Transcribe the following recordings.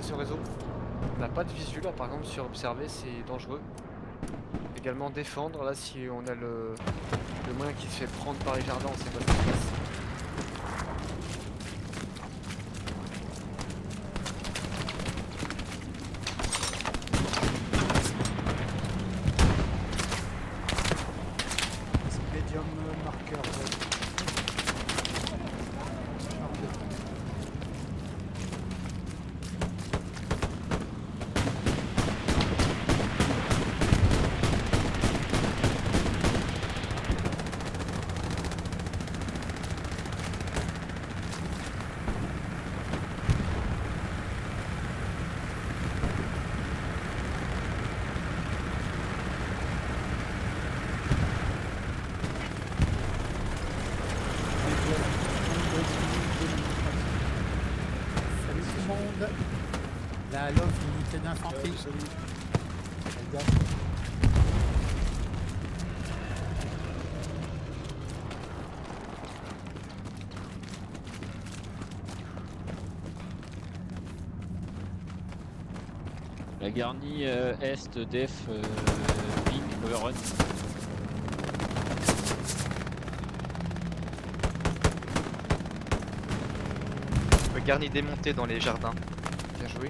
gérer ce réseau. On n'a pas de visu là par contre sur observer, c'est dangereux. Également défendre là si on a le moyen qui se fait prendre par les jardins, on sait pas ce qui se passe. C'est médium marqueur. Salut tout le monde. La LOF, unité d'infanterie. Faites gaffe. La garnie est, def, ping, overrun. Garni démonté dans les jardins. Bien joué.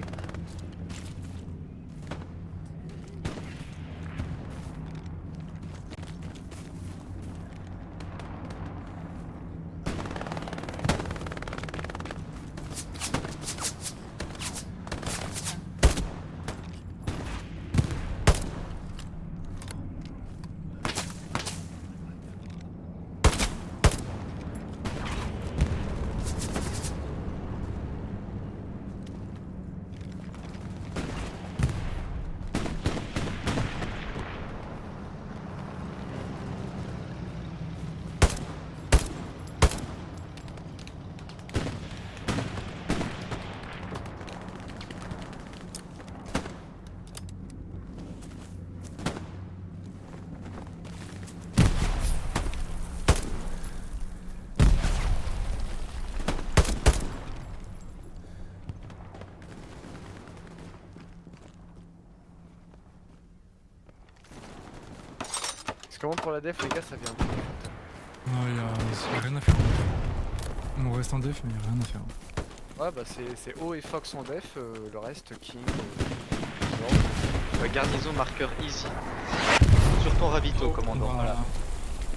Comment pour la def les gars ça vient de... Non, y a rien à faire. On reste en def, mais y a rien à faire. Ouais bah c'est O et Fox en def, le reste King... Garnison marqueur easy. Sur ton ravito, commandant. Voilà.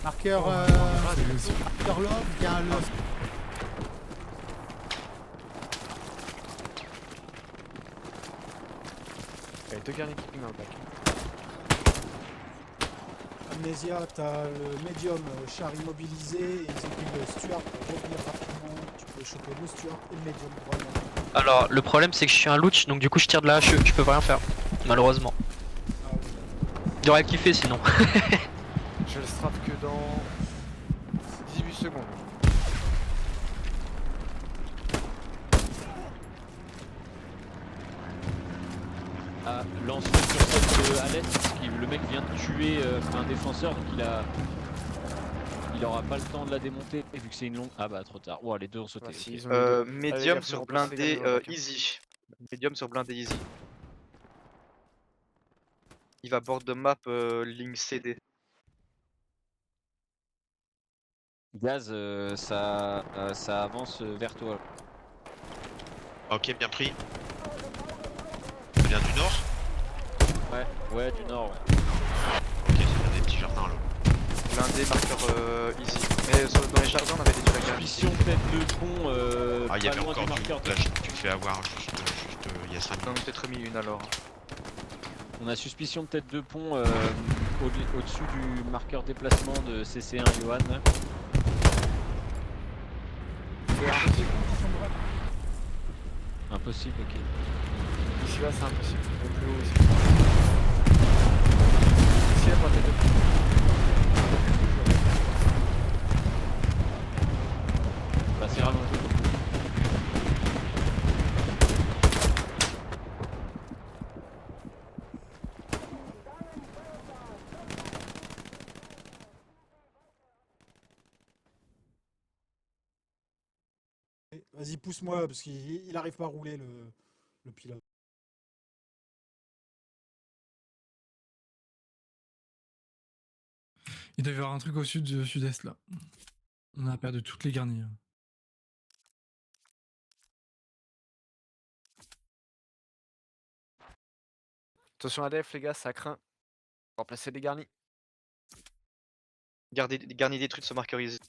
Marqueur, C'est aussi. marqueur love, il y a un love. Il y a deux garnis qui ping dans le bac. Amnesia, t'as le médium char immobilisé, et ils ont pris le Stuart pour revenir rapidement. Tu peux choper le Stuart et le médium pour aller. Alors, le problème c'est que je suis un louch, donc du coup je tire de la hache, je peux pas rien faire, malheureusement. Ah oui. J'aurais kiffé sinon. Je le strafe que dans 18 secondes. Ah, lance-le sur cette Alès, parce que le mec vient de tuer un défenseur, donc il aura pas le temps de la démonter, et vu que c'est une longue... Ah bah trop tard, ouah les deux ont sauté. Voilà, si, Ok. ils ont mis deux. Allez, Medium gars, faut sur replacer les blindé garnis dans le bac, hein. easy. Medium sur blindé easy. Il va board de map ligne CD. Gaz, ça avance vers toi. Ok, bien pris. Ça vient du nord? Ouais, du nord, ouais. Ok, ça vient des petits jardins là. Blindé marqueur easy. Mais dans les jardins on avait des trucs à garder. Suspicion tête de pont, Ah, il y pas avait loin encore du du. marqueur. Là, tu te fais avoir juste il y a 5 J'en ai minutes. peut-être mis une alors. On a suspicion de tête de pont au-dessus du marqueur déplacement de CC1 Johan. C'est impossible. Impossible, ok. Ici là c'est impossible. Au plus haut aussi. Ici là pour la tête de... Bah c'est rallongé. Vas-y, pousse-moi, parce qu'il arrive pas à rouler le. le pilote. Il doit y avoir un truc au sud-est là. On a perdu toutes les garnies. Attention à def les gars, ça craint. Remplacer les garnis. Garnie détruite sur marqueur easy.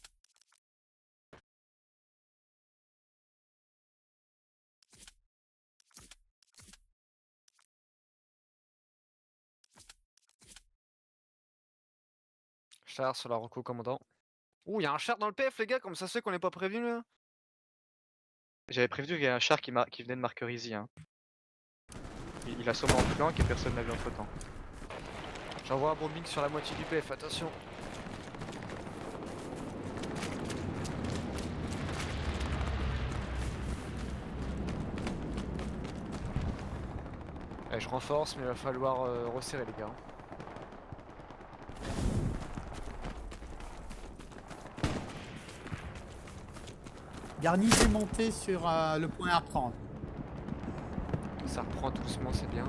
Char sur la reco commandant. Ouh, y'a un char dans le PF les gars, comme ça se fait qu'on n'est pas prévenu là? J'avais prévenu qu'il y a un char qui venait de marqueur easy. Hein. Il a sûrement en flanc et personne n'a vu entre temps. J'envoie un bombing sur la moitié du PF, attention. Ouais, je renforce, mais il va falloir resserrer les gars. Garni démonté sur le point à prendre. Ça reprend doucement, c'est bien.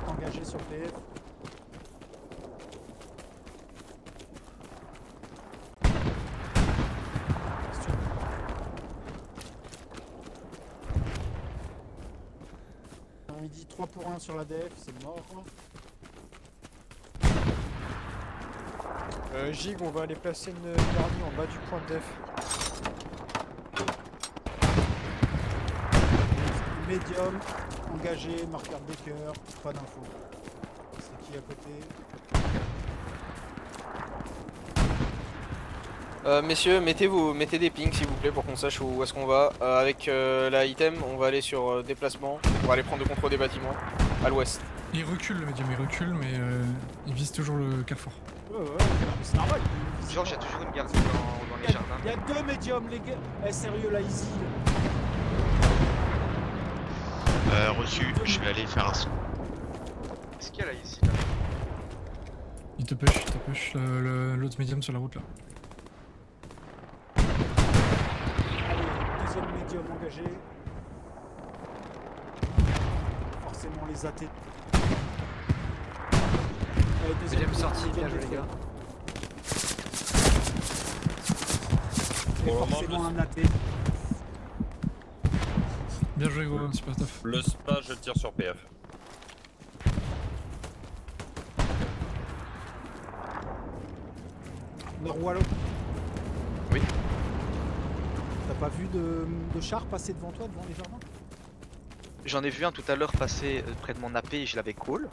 Engagé sur PF. Il dit 3 pour 1 sur la DF, c'est mort. Gig, on va aller placer une garnie en bas du point de def. Médium, engagé, marqueur Baker, pas d'infos. C'est qui à côté? Messieurs, mettez des pings s'il vous plaît pour qu'on sache où est-ce qu'on va. Avec la item, on va aller sur déplacement pour aller prendre le contrôle des bâtiments à l'ouest. Il recule le médium, il recule, mais il vise toujours le carrefour. Ouais, c'est normal. Georges, il y a toujours une garde dans les jardins. Il y a 2 médiums, les gars. Eh, sérieux, là, easy. Reçu, je vais aller faire un saut. Qu'est-ce qu'il y a là ici là? Il te push l'autre médium sur la route là. Allez, deuxième médium engagé. Forcément les AT. Allez, Deuxième sortie, bien joué les gars. Et forcément un AT. Bien joué gros, super stuff. Le spa, je tire sur PF. Norwallo. Oui. T'as pas vu de char passer devant toi, devant les jardins? J'en ai vu un tout à l'heure passer près de mon AP et je l'avais call.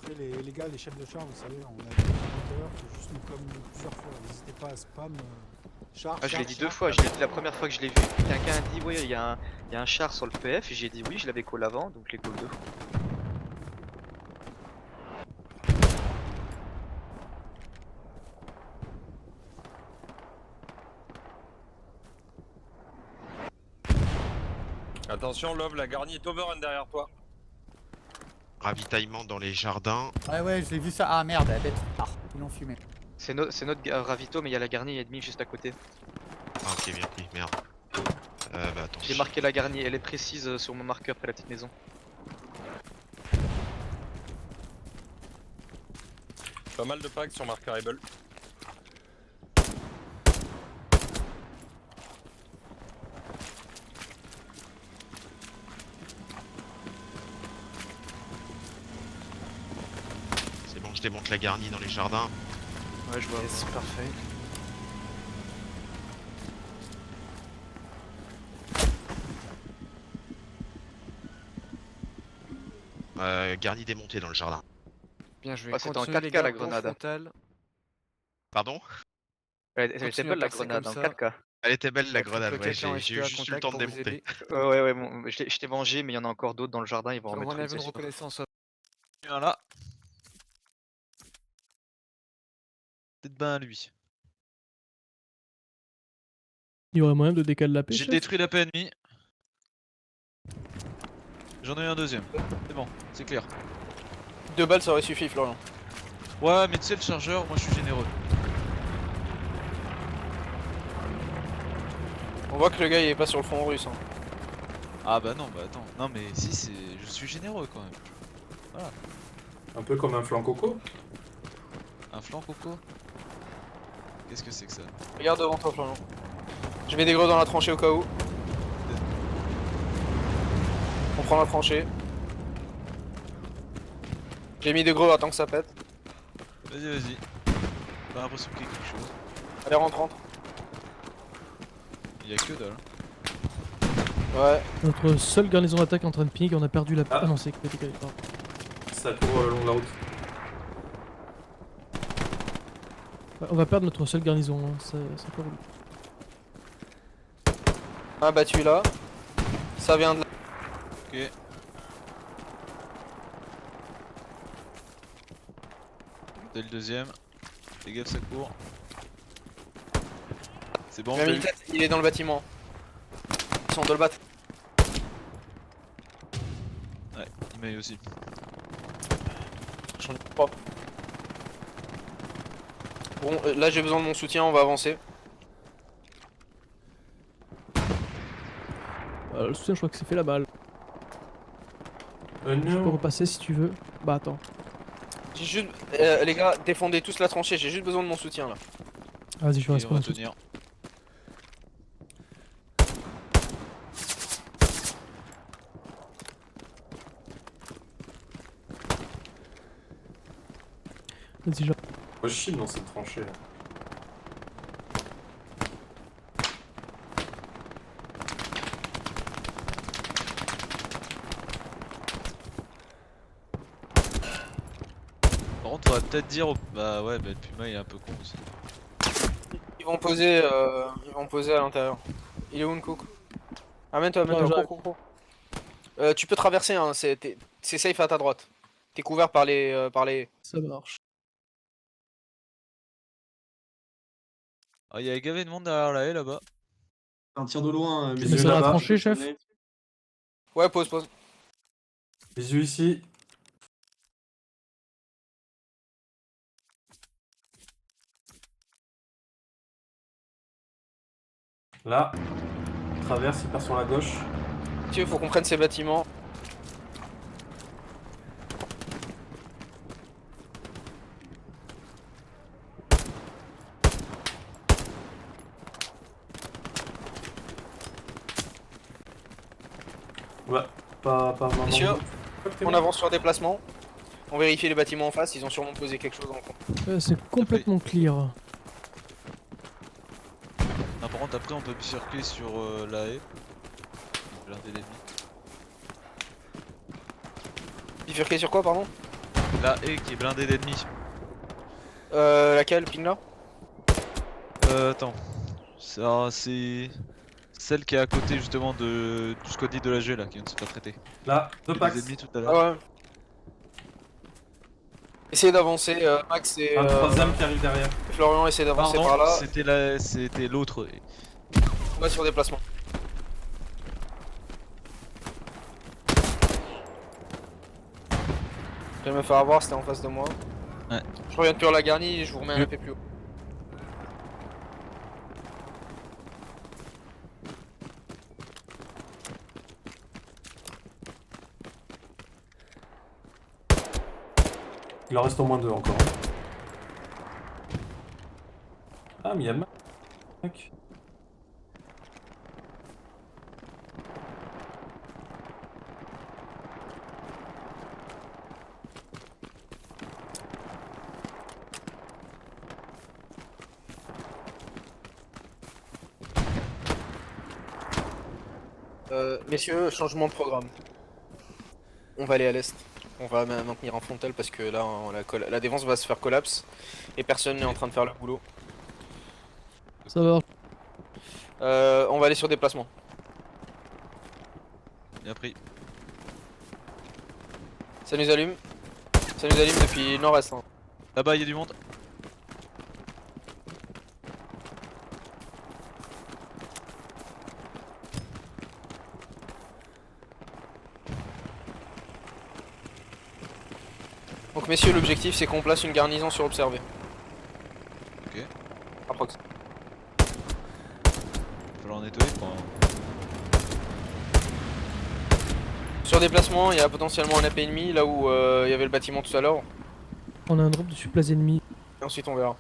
Après les gars, les chefs de char, vous savez, on a des moteurs, faut juste nous comme plusieurs fois. N'hésitez pas à spam char. Ah, je l'ai char, dit char. 2 fois, je l'ai dit la première fois que je l'ai vu. Quelqu'un a dit ouais, il y a un char sur le PF et j'ai dit oui, je l'avais call avant, donc je l'ai call 2 fois. Attention, Love, la garnie est overrun derrière toi. Ravitaillement dans les jardins. Ouais, j'ai vu ça. Ah merde, bête. Ah, ils l'ont fumé. C'est notre ravito, mais il y a la garnie ennemie juste à côté. Ah ok, bien pris, merde. Bah attends. J'ai marqué la garnie, elle est précise sur mon marqueur près de la petite maison. Pas mal de packs sur marqueur Able. démonte la garnie dans les jardins. Ouais, je vois. Yes, parfait. Garnie démontée dans le jardin. Bien joué. Ah, c'était en Continuez, les 4K, gars, la en grenade. frontal. Pardon? Elle était Continuez à belle la passer grenade, comme en ça. 4K. Elle était belle la La triple grenade, ouais, quête là en j'ai eu SPA juste eu le contact temps de pour vous démonter. aider. Ouais, bon, je t'ai vengé, mais il y en a encore d'autres dans le jardin, ils vont en On mettre une, enlève c'est une sûr. reconnaissance. Il y en a là. Peut-être ben lui. Il y aurait moyen de décaler la paix, J'ai chef? détruit la paix ennemie. J'en ai eu un deuxième. C'est bon, c'est clair. 2 balles ça aurait suffi, Florian. Ouais, mais tu sais, le chargeur, moi je suis généreux. On voit que le gars il est pas sur le front russe. Hein. Ah bah non, bah attends. Non mais si, je suis généreux quand même. Un peu comme un flanc coco. Un flanc coco. Qu'est-ce que c'est que ça? Regarde devant toi, Florian. Je mets des gros dans la tranchée au cas où. On prend la tranchée. J'ai mis des gros, attends que ça pète. Vas-y, vas-y. T'as l'impression qu'il y a quelque chose. Allez, rentre. Il y a que dalle. Ouais. Notre seule garnison d'attaque est en train de ping, on a perdu la paix. Ah non, c'est décalé, pardon. Ça court le long de la route. Ouais, on va perdre notre seule garnison, hein. C'est pas voulu. Un battu là. Ça vient de là. Ok. Dès le deuxième. Fais gaffe, ça court. C'est bon, Même il est dans le bâtiment. Ils sont de le battre. Ouais, il m'a eu aussi. J'en ai pas. Bon, là j'ai besoin de mon soutien, on va avancer. Le soutien, je crois que c'est fait la balle. Je peux Non. repasser si tu veux. Bah attends. J'ai juste. Les gars, défendez tous la tranchée, j'ai juste besoin de mon soutien là. Vas-y, je vais Et rester on va en dessous. tenir. Vas-y, genre. Moi je chine dans cette tranchée là. Par contre, faudrait peut-être dire. Bah ouais, bah le Puma il est un peu con aussi. Ils vont poser à l'intérieur. Il est où Nkouk? Amène-toi, j'arrive. cours. Tu peux traverser, hein, c'est safe à ta droite. T'es couvert par les. Ça marche. Ah, il y a gavé de monde derrière la haie là-bas. Un tir de loin, Tu mets ça dans la tranchée, chef? Ouais, pose. Bisous ici. Là. Traverse, il part sur la gauche. Tu veux, faut qu'on prenne ces bâtiments. Ouais, pas vraiment. Messieurs, on avance sur déplacement. On vérifie les bâtiments en face, ils ont sûrement posé quelque chose en compte. C'est complètement clear. Ah, par contre, après on peut bifurquer sur la haie. Blinder l'ennemi. Bifurquer sur quoi, pardon? La haie qui est blindée d'ennemis. Laquelle, ping là? Attends. Ça, c'est celle qui est à côté justement du squaddy de la G là, qui vient de se faire traiter. Là, deux Il y a packs. des ennemis tout à l'heure. Ah ouais. Essayez d'avancer, Max et Un troisième qui arrive derrière. Florian, essayez d'avancer par là. C'était l'autre. On va sur déplacement. Je vais me faire avoir, c'était en face de moi. Ouais. Je reviens de pure la garnie et je vous remets un peu plus haut. Il en reste au moins deux encore. Ah, mais il y a le mec. Messieurs, changement de programme. On va aller à l'est. On va maintenir un frontal parce que là, la défense va se faire collapse et personne n'est en train de faire le boulot. Ça va. On va aller sur déplacement. Bien pris. Ça nous allume. Ça nous allume depuis nord-est. Hein. Là-bas, il y a du monde. Donc messieurs, l'objectif c'est qu'on place une garnison sur observé. Ok. Approx. Falloir en nettoyer pour Sur déplacement, il y a potentiellement un AP ennemi là où il y avait le bâtiment tout à l'heure. On a un drop dessus place ennemie. Et ensuite on verra.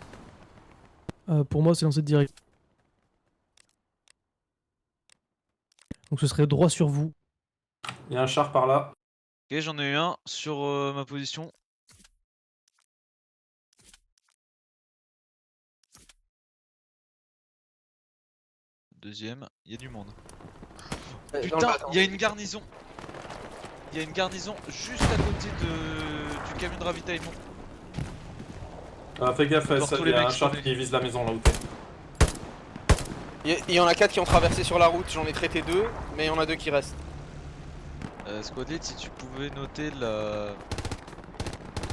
Pour moi, c'est lancé direct. Donc ce serait droit sur vous. Il y a un char par là. Ok, j'en ai eu un sur ma position. Deuxième, il y a du monde. Putain, il y a une garnison. Il y a une garnison juste à côté du camion de ravitaillement. Fais gaffe, Genre tous il les y a un mecs char sauvés. qui vise la maison là où t'es. Il y en a 4 qui ont traversé sur la route, j'en ai traité 2, mais il y en a 2 qui restent. Squadlite, si tu pouvais noter la...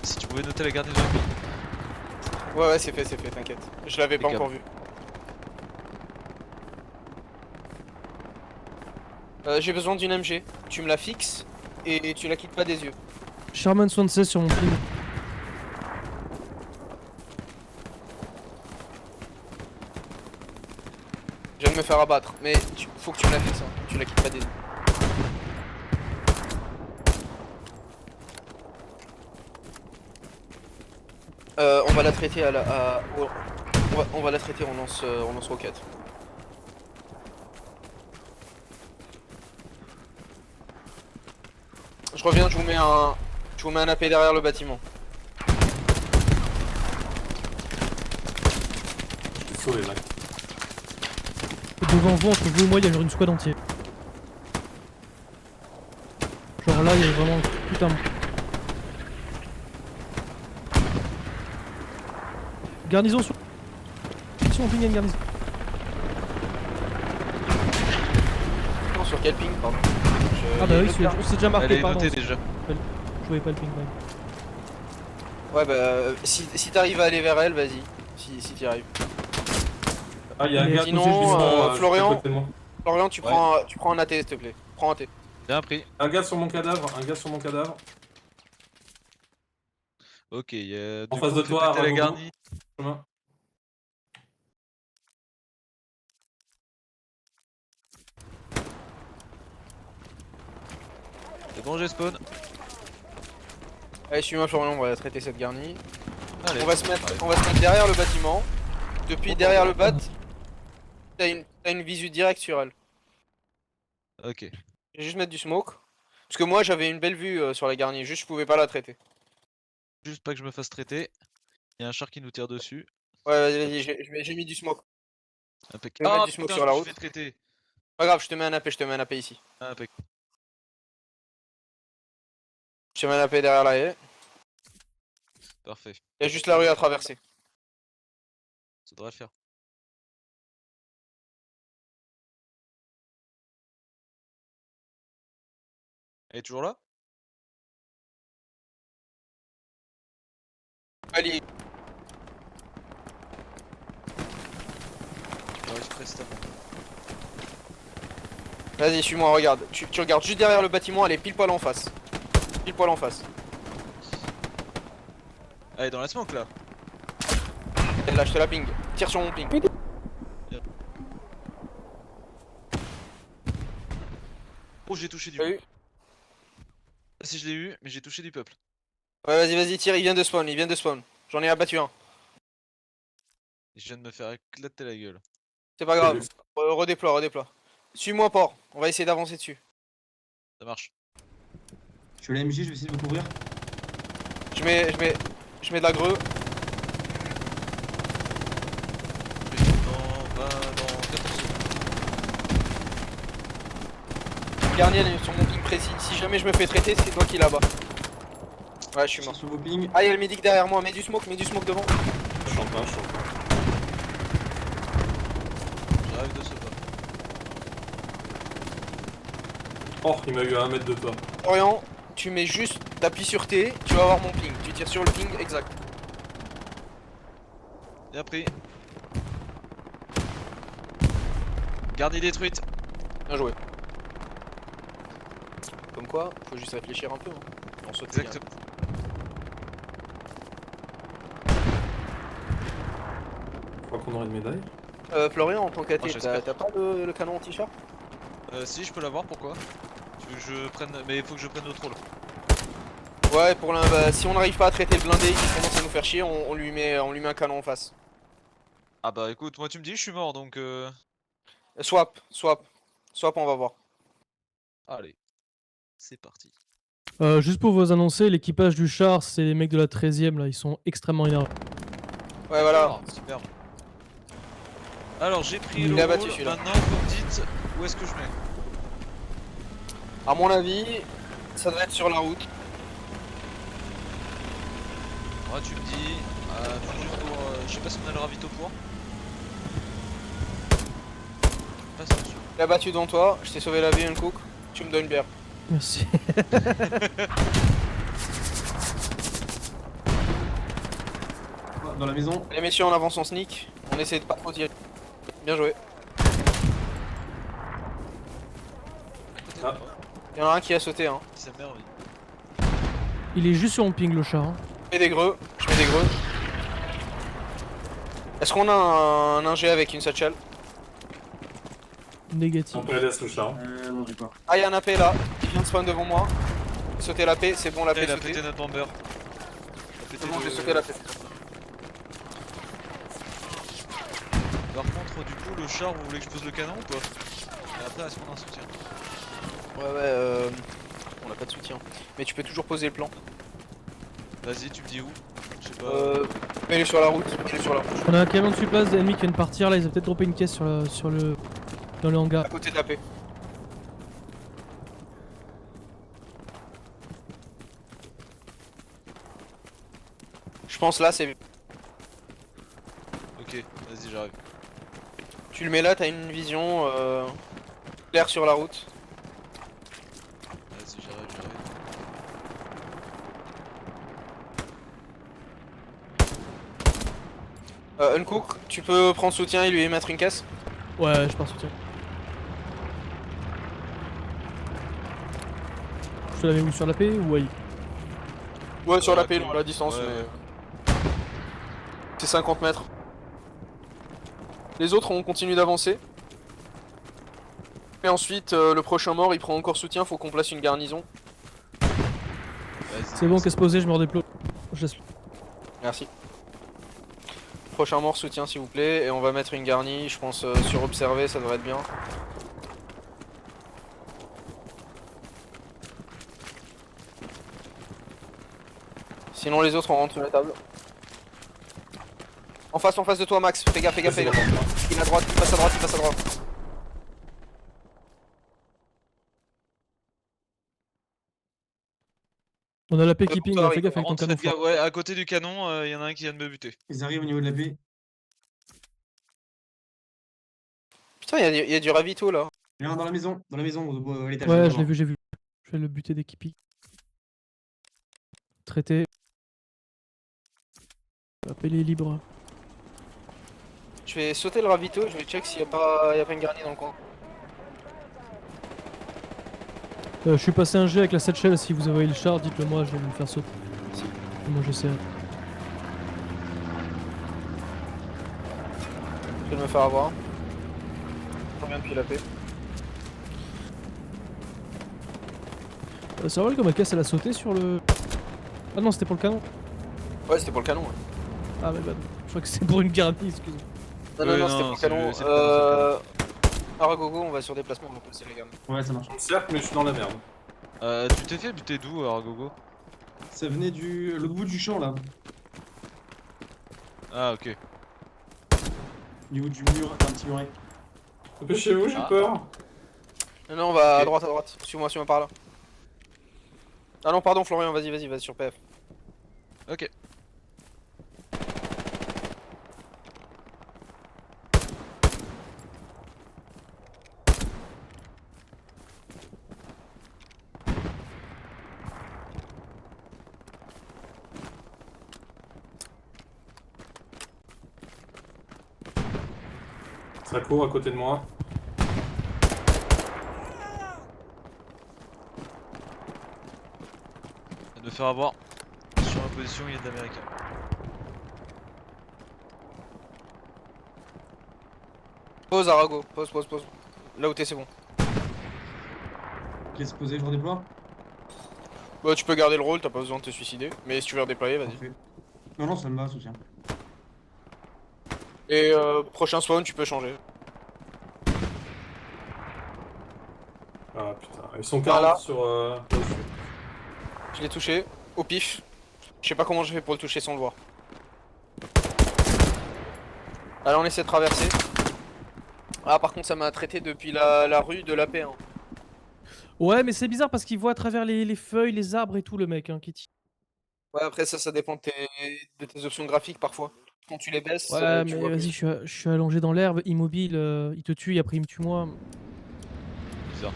Si tu pouvais noter la garnison ennemie. Ouais, c'est fait, t'inquiète. Je l'avais pas encore vu. J'ai besoin d'une MG. Tu me la fixes et tu la quittes pas des yeux. Sherman 76 sur mon ping. Je viens de me faire abattre, mais faut que tu me la fixes, hein. Tu la quittes pas des yeux. On va la traiter on va la traiter en lance roquette. Je reviens, je vous mets un AP derrière le bâtiment. Je suis sauvé, mec. Devant vous, entre vous et moi, il y a une squad entière. Genre là, il y a vraiment... Putain. Garnison sur... Si on ping, il y a une garnison. Non, sur quel ping, pardon? Ah bah oui, c'est déjà marqué, Elle est pardon. notée déjà. Je voyais pas le ping, ouais. Ouais bah, si t'arrives à aller vers elle, vas-y. Si t'y arrives. Ah, il y a un Mais gars sinon, à côté du bison, juste Florian. à côté de moi. Florian, tu prends un AT s'il te plaît. Prends un AT. Bien pris. Un gars sur mon cadavre, Ok, il y a... En face de toi, la Ragogo. garnie. Chemin. C'est bon, j'ai spawn. Allez, suis-moi Florian, on va traiter cette garnie. Allez. On va se mettre derrière le bâtiment. Depuis derrière le bat, t'as une visu directe sur elle. Ok. Je vais juste mettre du smoke. Parce que moi j'avais une belle vue sur la garnie, juste je pouvais pas la traiter. Juste pas que je me fasse traiter. Il y a un char qui nous tire dessus. Ouais, vas-y, j'ai mis du smoke. Impec. Je vais mettre Ah du smoke putain, sur la je me route. fais traiter. Pas grave, je te mets un AP ici. Ah, impec. Je te mets un AP derrière la haie. Parfait. Il y a juste la rue à traverser. Ça devrait le faire. Elle est toujours là? Allez, J'arrive prestement. vas-y, suis-moi, regarde. Tu regardes juste derrière le bâtiment, elle est pile poil en face. Pile poil en face. Elle est dans la smoke là. Et là, je te la ping. Tire sur mon ping. Oh, j'ai touché du T'as eu? Si je l'ai eu, mais j'ai touché du peuple. Ouais, vas-y, tire, il vient de spawn, J'en ai abattu un. Je viens de me faire éclater la gueule. C'est pas grave. Redéploie. Suis-moi, Port. On va essayer d'avancer dessus. Ça marche. Je suis à la MJ, je vais essayer de vous couvrir. Je mets de la greu. Dans 14 secondes. Garni elle est sur mon ping précis. Si jamais je me fais traiter, c'est toi qui là-bas. Ouais, je suis mort. Sur vos ping. Ah, il y a le médic derrière moi. Mets du smoke devant. Je sens pas. J'arrive de ce pas. Oh, il m'a eu à 1 mètre de toi. Florian, tu mets juste, t'appuies sur T, tu vas avoir mon ping. Tu tires sur le ping exact. Bien pris. Garni détruite. Bien joué. Comme quoi, faut juste réfléchir un peu. Hein. On saute. Exactement. Je crois qu'on aurait une médaille. Florian, en tant qu'AT, j'espère. t'as pas le canon anti-char? Si, je peux l'avoir, pourquoi? Tu veux que je prenne. Mais il faut que je prenne l'autre rôle. Ouais, si on n'arrive pas à traiter le blindé qui commence à nous faire chier, on lui met un canon en face. Ah bah écoute, moi tu me dis, je suis mort donc. Swap, on va voir. Allez, c'est parti. Juste pour vous annoncer, l'équipage du char, c'est les mecs de la 13ème là, ils sont extrêmement énervés. Ouais, voilà. Ah, super. Alors j'ai pris Il le a rôle, battu, celui-là. maintenant vous me dites où est-ce que je mets. À mon avis, ça doit être sur la route. Moi tu me dis, faut juste pour, je sais pas si on a le ravito pour. Pas sûr. Il a battu devant toi, je t'ai sauvé la vie, un cook. Tu me donnes une bière. Merci. Dans la maison. Les messieurs, on avance en sneak. On essaie de pas trop tirer. Bien joué. Ah. Il y en a un qui a sauté. Hein. C'est merveilleux. Il est juste sur mon ping le char. Hein. Je mets des greux. Est-ce qu'on a un ingé avec une satchel? Négatif. On peut laisser le char. Non, j'ai pas. Ah, il y a un AP là, qui vient de spawn devant moi. Sauter l'AP, c'est bon, l'AP Il a sauté. pété notre bomber. C'est bon, j'ai sauté l'AP. Par contre, du coup, le char, vous voulez que je pose le canon ou pas? Et après, est-ce qu'on a un soutien? Ouais, on a pas de soutien. Mais tu peux toujours poser le plan. Vas-y, tu me dis où? Je sais pas. Mets-le sur la route, On a un camion de surplace d'ennemis qui vient de partir là, ils ont peut-être droppé une caisse dans le hangar. À côté de l'AP. Je pense là, c'est. Ok, vas-y, j'arrive. Tu le mets là, t'as une vision claire sur la route. Vas-y, j'arrive. Uncook, tu peux prendre soutien et lui mettre une caisse? Ouais, je pars soutien. Je te la mets où, sur la paix ou aïe? Ouais, sur la paix, cool. la distance, Ouais, mais. C'est 50 mètres. Les autres, on continue d'avancer. Et ensuite, le prochain mort, il prend encore soutien, faut qu'on place une garnison. C'est bon, qu'est-ce posé, je me redéploie. Je laisse. Merci. Prochain mort, soutien s'il vous plaît. Et on va mettre une garnie, je pense, sur observer, ça devrait être bien. Sinon les autres on rentre sous la table. En face de toi Max, fais gaffe. Il est à droite, il passe à droite. On a la paix qui ping, fais gaffe avec ton Rentre, canon. faites gaffe, ouais, à côté du canon, y en a un qui vient de me buter. Ils arrivent au niveau de la baie. Putain, il y a du ravito là. Il y en a un dans la maison, à l'étage. Ouais, je l'ai vu, j'ai vu. Je vais le buter dès qu'il pique. Traité. Appelé libre. Je vais sauter le ravito, je vais check s'il y a pas une garnie dans le coin. Je suis passé un jet avec la 7 shell, si vous avez le char, dites-le moi, je vais me faire sauter. Merci. Moi j'essaie. Je vais me faire avoir. Je reviens depuis la paix. C'est vrai que ma caisse elle a sauté sur le... Ah non, c'était pour le canon. Ouais, c'était pour le canon. Ouais. Ah mais bah, je crois que c'était pour une garnie, excuse-moi. Non, c'était pour le canon. Aragogo, on va sur déplacement, on va passer les gars. Ouais, ça marche. On me cercle, mais je suis dans la merde. Tu t'es fait buter d'où, Aragogo? Ça venait du l'autre bout du champ là. Ah, ok. Au niveau du mur, un petit muret. Dépêchez-vous, j'ai peur. Non, on va Ok. à droite. Suis-moi par là. Ah non, pardon, Florian, vas-y sur PF. Ok. Ça court à côté de moi. Je viens de me faire avoir. Sur ma position, il y a de l'américain. Pause, Arago, pause. Là où t'es, c'est bon. Qui est supposé, je redéploie? Bah, tu peux garder le rôle, t'as pas besoin de te suicider. Mais si tu veux redéployer, vas-y. Parfait. Non, ça me va, soutien. Et prochain spawn, tu peux changer. Ah putain, ils sont Par 40 là. sur... là où je suis. Je l'ai touché, au pif. Je sais pas comment j'ai fait pour le toucher sans le voir. Allez, on essaie de traverser. Ah, par contre, ça m'a traité depuis la rue de la paix. Hein. Ouais, mais c'est bizarre parce qu'il voit à travers les feuilles, les arbres et tout, le mec, hein, qui tire. Ouais, après, ça dépend de tes options graphiques parfois. Quand tu les baisses, Ouais, tu mais vois vas-y, plus. je suis allongé dans l'herbe, immobile, il te tue et après il me tue moi. Bizarre.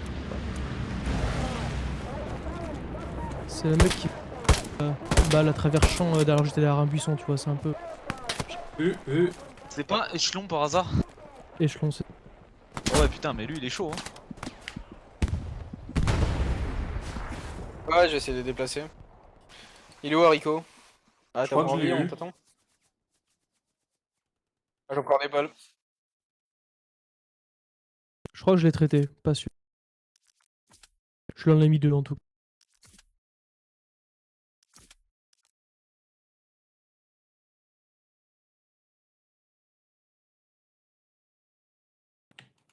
C'est le mec qui balle à travers champ derrière j'étais derrière un buisson, tu vois, c'est un peu C'est pas un échelon par hasard? échelon. Oh ouais, putain, mais lui il est chaud, hein. Ouais, je vais essayer de le déplacer. Il est où, Rico? Ah, Je t'as crois que encore je l'ai envie, on eu. t'attend? Ah, j'ai encore des balles. Je crois que je l'ai traité, pas sûr. Je l'en ai mis deux en tout.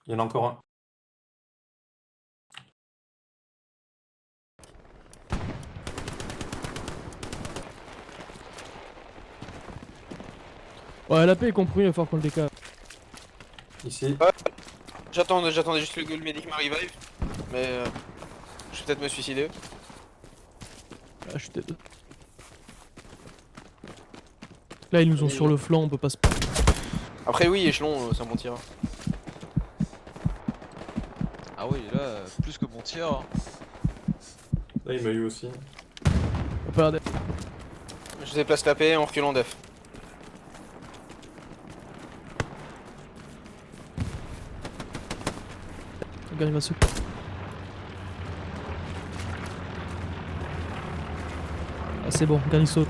Il y en a encore un. Ouais, la paix est compris, il va falloir qu'on le décale. Ici. Ouais. J'attendais juste que le médic me revive. Mais je vais peut-être me suicider. Ah, je suis désolé. Là, ils nous ont sur le flanc, on peut pas se. Après, oui, échelon, c'est un bon tir. Ah oui, là, plus que bon tir. Hein. Là, il m'a eu aussi. On peut regarder. Je déplace la paix en reculant def. Regarde, il va se. Ah, c'est bon, regarde, il saute.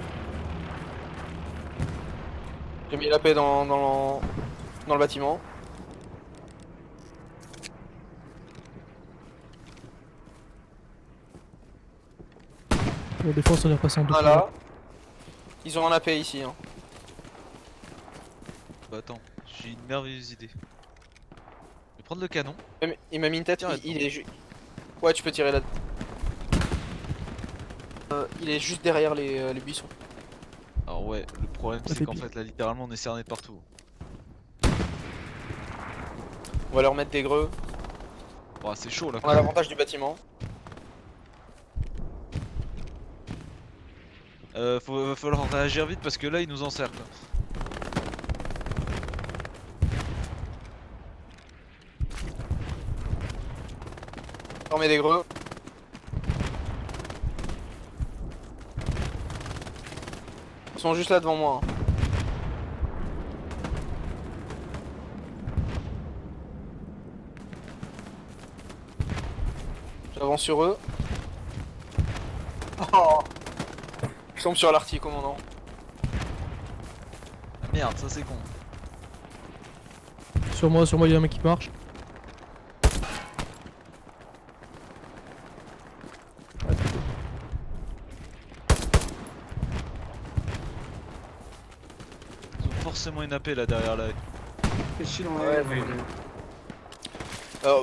J'ai mis la paix dans le bâtiment. La défense, on est repassé en double. Voilà. Ils ont un AP ici. Hein. Bah attends, j'ai une merveilleuse idée. Je vais prendre le canon. Il m'a mis une tête, Tire il est juste... Ouais, tu peux tirer là. Il est juste derrière les buissons. Alors ouais, le problème Ça c'est fait qu'en pire. fait là littéralement on est cerné de partout. On va leur mettre des greux. Bon, c'est chaud là. On a l'avantage du bâtiment. Va falloir réagir vite parce que là ils nous encerclent. On met des greux. Ils sont juste là devant moi. Hein. J'avance sur eux. Oh. Je tombe sur l'arty, commandant. Ah merde, ça c'est con. Sur moi, il y a un mec qui marche. Ils ont forcément une AP là derrière là.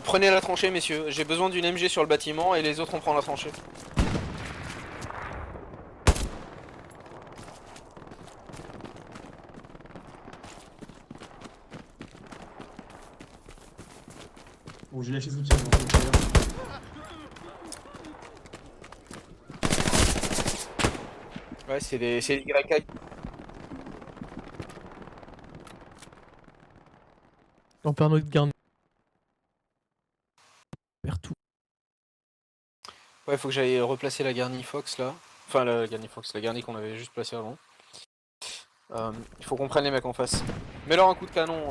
Prenez la tranchée, messieurs. J'ai besoin d'une MG sur le bâtiment et les autres on prend la tranchée. Bon, j'ai lâché soutien. Donc, Ouais, c'est les YK. On perd notre garde. On perd tout. Ouais, faut que j'aille replacer la Garni Fox là. Enfin, la Garni Fox, la Garni qu'on avait juste placée avant. Il faut qu'on prenne les mecs en face. Mets-leur un coup de canon.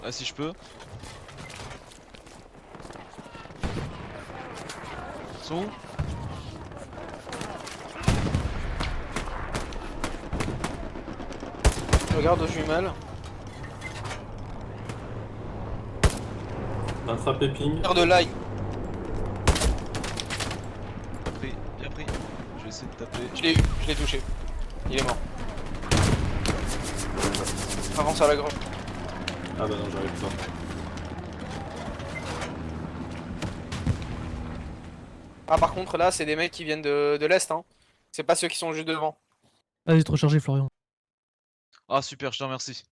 Ah, si je peux. Ils sont où? Je regarde aux jumelles. On a attrapé ping. Tire de l'ail. Bien pris. Je vais essayer de taper. Je l'ai eu, je l'ai touché. Il est mort. Avance à la grotte. Ah bah non, j'arrive pas. Ah, par contre, là, c'est des mecs qui viennent de l'Est, hein. C'est pas ceux qui sont juste devant. Vas-y, trop chargé, Florian. Ah, super, je te remercie.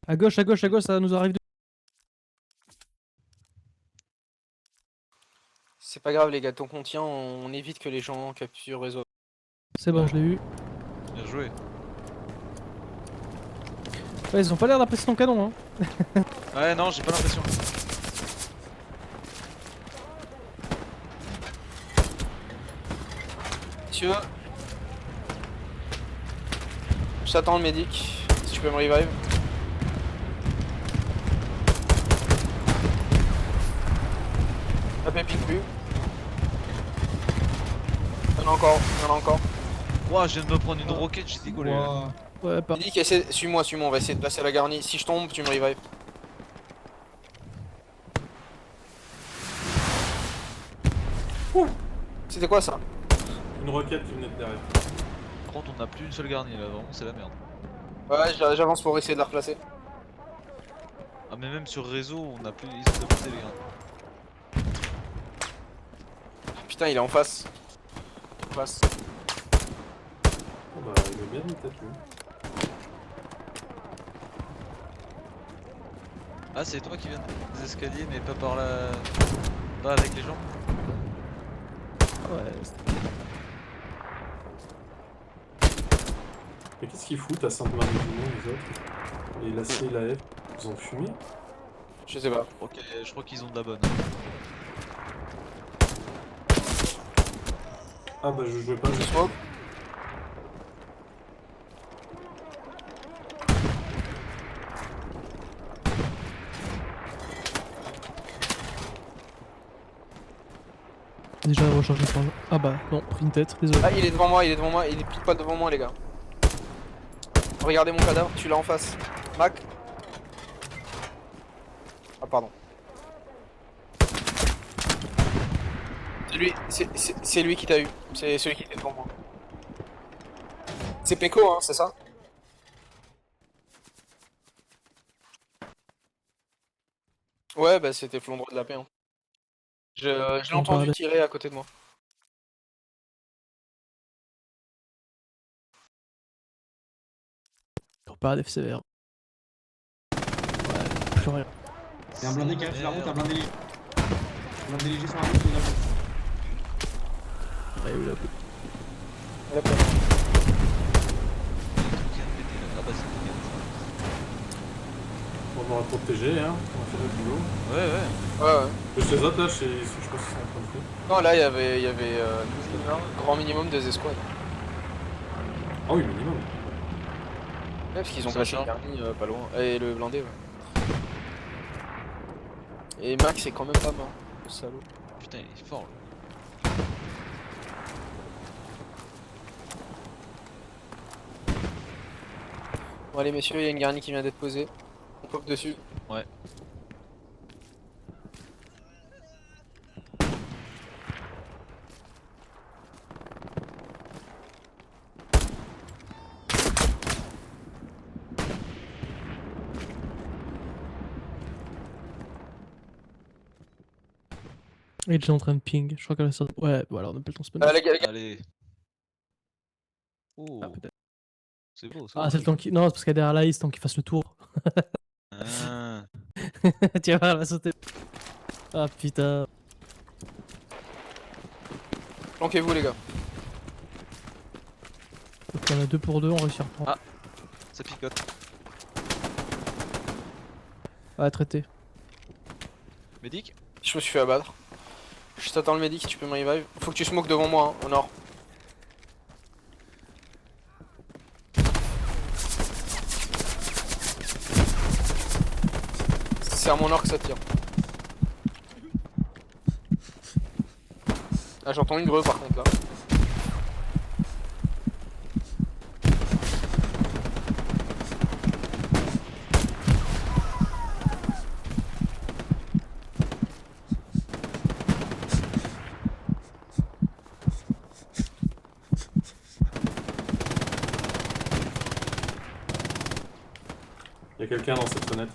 À gauche, ça nous arrive de. C'est pas grave, les gars, tant qu'on tient, on évite que les gens capturent réseau. C'est bon, je l'ai eu. Bien joué. Ouais, ils ont pas l'air d'apprécier ton canon, hein. Ouais, non, j'ai pas l'impression. Monsieur, je t'attends le médic, si tu peux me revive. La pépite plus. Il y en a encore, il y en a encore. Ouah, je viens de me prendre une roquette, j'ai décollé là. Ouais, pas. Médic, suis-moi, on va essayer de placer la garnie. Si je tombe, tu me revive. C'était quoi ça? Une roquette qui venait de derrière. Par contre, on n'a plus une seule garnie là, vraiment, c'est la merde. Ouais, j'avance pour essayer de la replacer. Ah, mais même sur réseau, on a plus. Ils ont démonté les garnies. Putain, il est en face. En face. Oh bah, il est bien mis peut-être lui. Ah, c'est toi qui viens des escaliers, mais pas par la. Pas avec les gens. Ouais. Mais qu'est-ce qu'ils foutent à Sainte-Marie-du-Mont, les autres? Et la C et la F, ils ont fumé? Je sais pas. Ok, je crois qu'ils ont de la bonne. Ah bah je jouais pas, je smoke. Déjà rechargé par là. Ah bah non, pris une tête, désolé. Ah, il est devant moi, il est pile pas devant moi, les gars. Regardez mon cadavre, tu l'as en face. Mac. Ah, pardon. C'est lui qui t'a eu. C'est celui qui était devant moi. C'est Peko, hein, c'est ça? Ouais, bah c'était Flondre de la paix. Hein. Je l'ai entendu tirer à côté de moi. Pas def sévère. Ouais, plus rien. C'est un blindé qui arrive sur la route, un blindé léger. Un blindé léger sur la route, de la route. Ouais, oui, là. On m'aura protégé, hein. On a fait notre boulot. Ouais. Je les autres là, je pense qu'ils sont en train de faire. Non, là il y avait grand minimum 2 escouades. Ah oui, minimum. Ouais, parce qu'ils ont Ça placé le charge. garni pas loin. Et le blindé, ouais. Et Max est quand même pas mort, le salaud. Putain, il est fort là. Bon, allez, messieurs, il y a une garni qui vient d'être posée. On pop dessus. Ouais. Il est déjà en train de ping. Je crois qu'elle a sorti. Ouais, voilà, on a pas le temps de spawn. Les gars. Allez. Oh. Ah, peut-être. C'est beau ça. Ah, c'est le temps qui. Non, c'est parce qu'elle est derrière la liste, tant qu'il fasse le tour. Ah. Tiens, elle va sauter. Ah putain. Planquez-vous les gars. Donc on a 2 pour 2, on réussit à reprendre. Ah, ça picote. Ah, traité. Médic? Je me suis fait abattre. Je t'attends le médic si tu peux me revive. Faut que tu smokes devant moi, hein, au nord. C'est à mon nord que ça tire. Ah, j'entends une greu par contre là. Il y a quelqu'un dans cette fenêtre.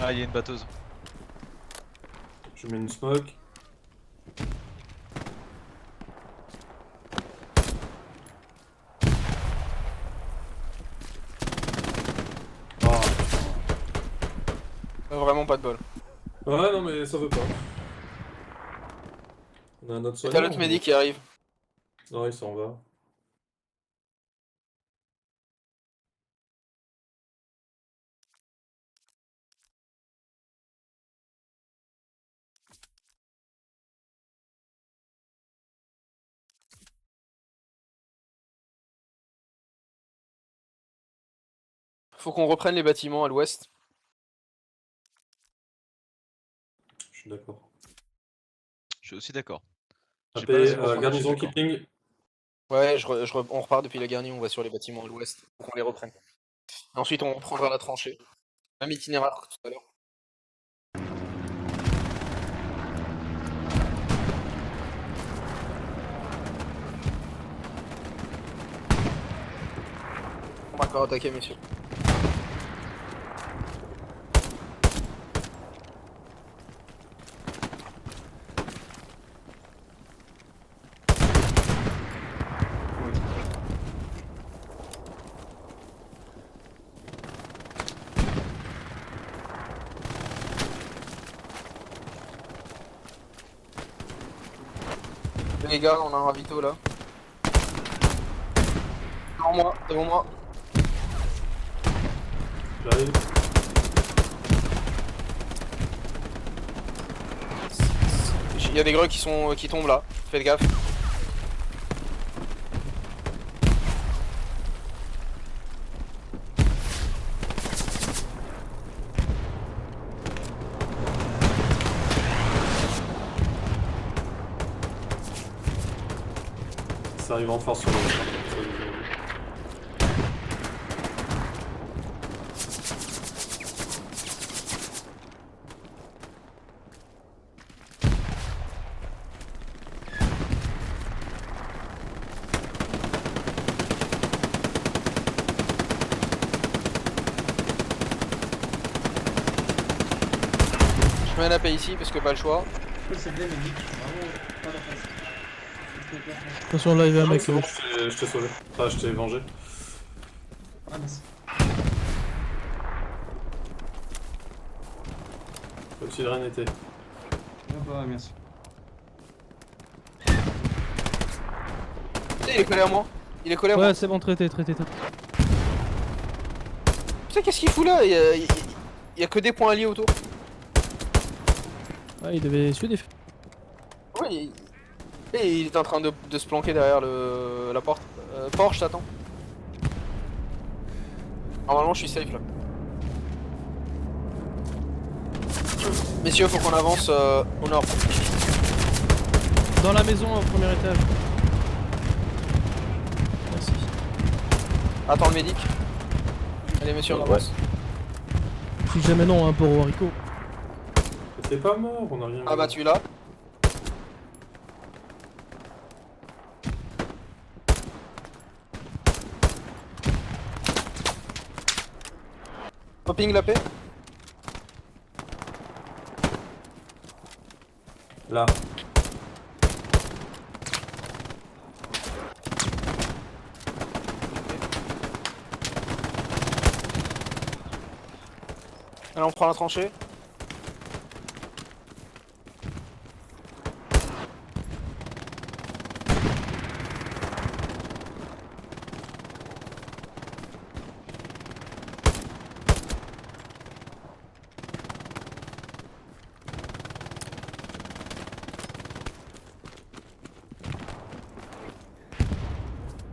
Ah, il y a une batteuse. Je mets une smoke. Vraiment pas de bol. Ouais, non, mais ça veut pas. On a un autre T'as soignant. l'autre médic qui arrive. Non, il s'en va. Faut qu'on reprenne les bâtiments à l'ouest. Je suis d'accord. Je suis aussi d'accord. J'ai AP, pas la seconde, garnison je suis d'accord. keeping. Ouais, on repart depuis la garnie, on va sur les bâtiments à l'ouest. Faut qu'on les reprenne. Et ensuite on reprendra la tranchée. Même itinéraire que tout à l'heure. On va encore attaquer, messieurs. Les gars, on a un ravito là. Devant moi. J'arrive. Il y a des greux qui tombent là. Faites gaffe. Ça arrive en force sur le. Je mets un AP ici parce que pas le choix. C'est bien, médic. Vraiment, pas la face. Attention, là il y a un Non, mec. c'est bon, je t'ai sauvé. Enfin, je t'ai vengé. Ah, merci. Comme si de rien n'était. Ah, bah, merci. Il est collé à moi. Il est collé à moi. Ouais, c'est bon, traité. Putain, qu'est-ce qu'il fout là? Il y a que des points alliés autour. Ouais, il devait suer des feux. Ouais, il est en train de se planquer derrière la porte. Porsche, t'attends. Normalement, je suis safe là. Messieurs, faut qu'on avance au nord. Dans la maison, au premier étage. Merci. Attends le médic. Allez, messieurs, on avance. Si jamais non, hein, pour Rico. T'es pas mort, on a rien. Ah bah, tu es là. Popping la paix. Là. Allez, on prend la tranchée.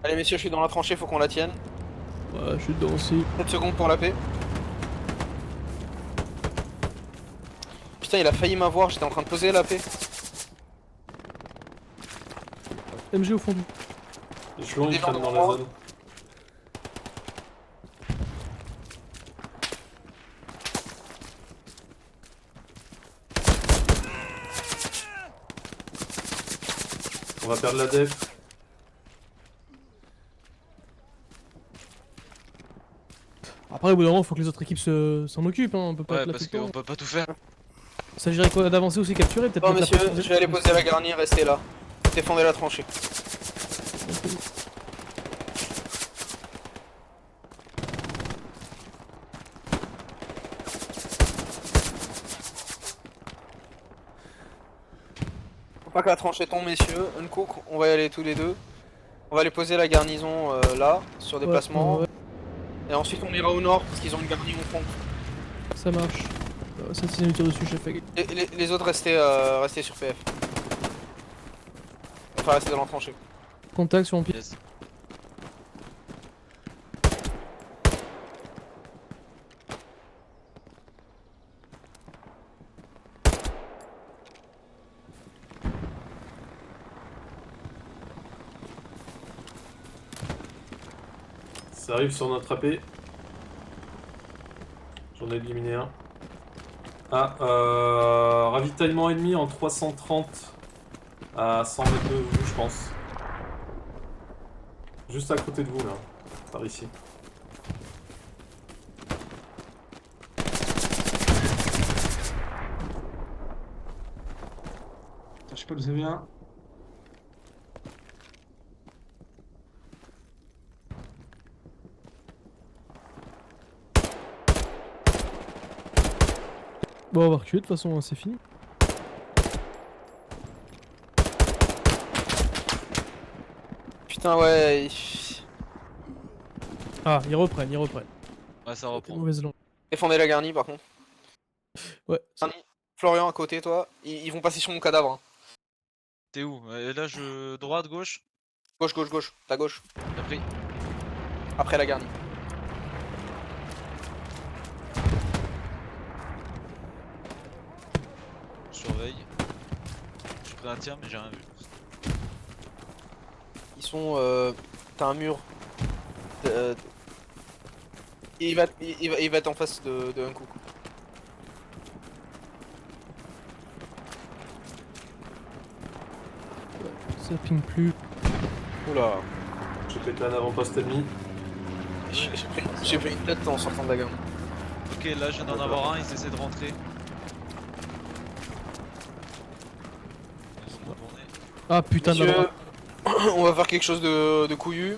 Allez messieurs, je suis dans la tranchée, faut qu'on la tienne. Ouais, je suis dedans aussi. 7 secondes pour la paix. Putain, il a failli m'avoir, j'étais en train de poser la paix. MG au fond du. Échelon, ils prennent dans la zone. On va perdre la def. Après, au bout d'un moment, faut que les autres équipes s'en occupent, hein. On peut pas Ouais, être là parce tout le qu'on temps. peut pas tout faire. Il s'agirait quoi d'avancer aussi, capturer peut-être. Bon mettre la messieurs, pression je vais aller poser la garnie, restez là. Défendez la tranchée. Faut pas que la tranchée tombe messieurs. Uncook, on va y aller tous les deux. On va aller poser la garnison là, sur déplacement. ouais. Et ensuite on ira au nord parce qu'ils ont une garnison au fond. Ça marche. Ça c'est une tir dessus, chef. Les autres restez sur PF. Enfin restez dans la tranchée. Contact sur mon pied. Yes. Ça arrive sur notre AP. J'en ai éliminé un. Ah, ravitaillement ennemi en 330 à 100 mètres de vous, je pense. Juste à côté de vous, là. Par ici. Je sais pas d'où ça vient. Bon, on va reculer, de toute façon, c'est fini. Putain, ouais. Ah, ils reprennent. Ouais, ça reprend. Mauvaise langue. Défendez la garnie par contre. Ouais. Florian à côté, toi. Ils vont passer sur mon cadavre. Hein. T'es où? Et là, je. Droite, gauche? Gauche. Ta gauche. T'as pris? Après la garnie. Je surveille. J'ai pris un tir, mais j'ai rien vu. Ils sont. T'as un mur. Il va être en face de un coup. Ça ping plus. Oula. J'ai pété un avant-poste ennemi. J'ai pris une tête en sortant de la gamme. Ok, là, je viens d'en avoir un, ils essaient de rentrer. Ils ont retourné. Ah putain de la Messieurs, droite. on va faire quelque chose de couillu.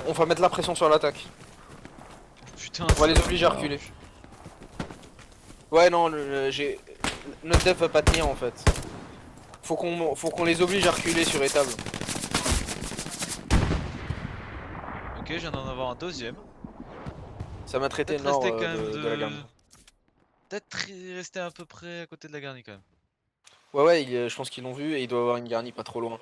On va mettre la pression sur l'attaque. Putain, On va les obliger à reculer. Ouais, non, notre dev va pas tenir en fait. Faut qu'on les oblige à reculer sur étable. Ok, je viens d'en avoir un deuxième. Ça m'a traité Peut-être nord rester quand même de la gamme. Peut-être rester à peu près à côté de la garnie quand même. Ouais, je pense qu'ils l'ont vu et il doit avoir une garnie pas trop loin.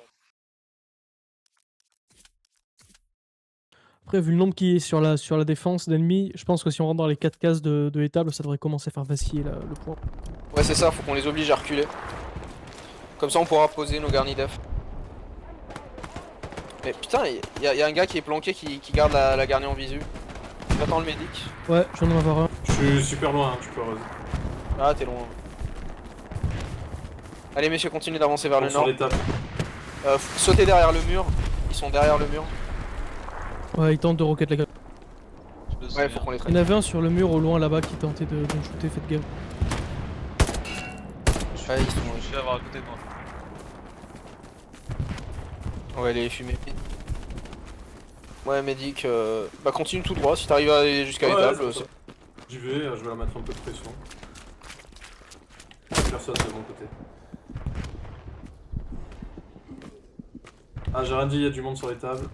Après, vu le nombre qui est sur la défense d'ennemis, je pense que si on rentre dans les 4 cases de étable, ça devrait commencer à faire vaciller le point. Ouais, c'est ça, faut qu'on les oblige à reculer. Comme ça, on pourra poser nos garnis def. Mais putain, il y a un gars qui est planqué qui garde la garnie en visu. J'attends le médic. Ouais, je viens d'en avoir un. Je suis super loin, hein, tu peux arrêter. Ah, t'es loin. Allez, messieurs, continuez d'avancer vers le Sur nord. l'étape. Sautez derrière le mur. Ils sont derrière le mur. Ouais, ils tentent de rocket la gueule. Ouais, faut qu'on les Il y traite. en avait un sur le mur au loin là-bas qui tentait de shooter, faites gaffe. Ouais, ils sont. Je vais avoir à côté de moi. Ouais, les fumées. Ouais, médic, bah continue tout droit si t'arrives à aller jusqu'à l'étable. J'y vais, je vais leur mettre un peu de pression. personne de mon côté. Ah, j'ai rien dit, il y a du monde sur les tables.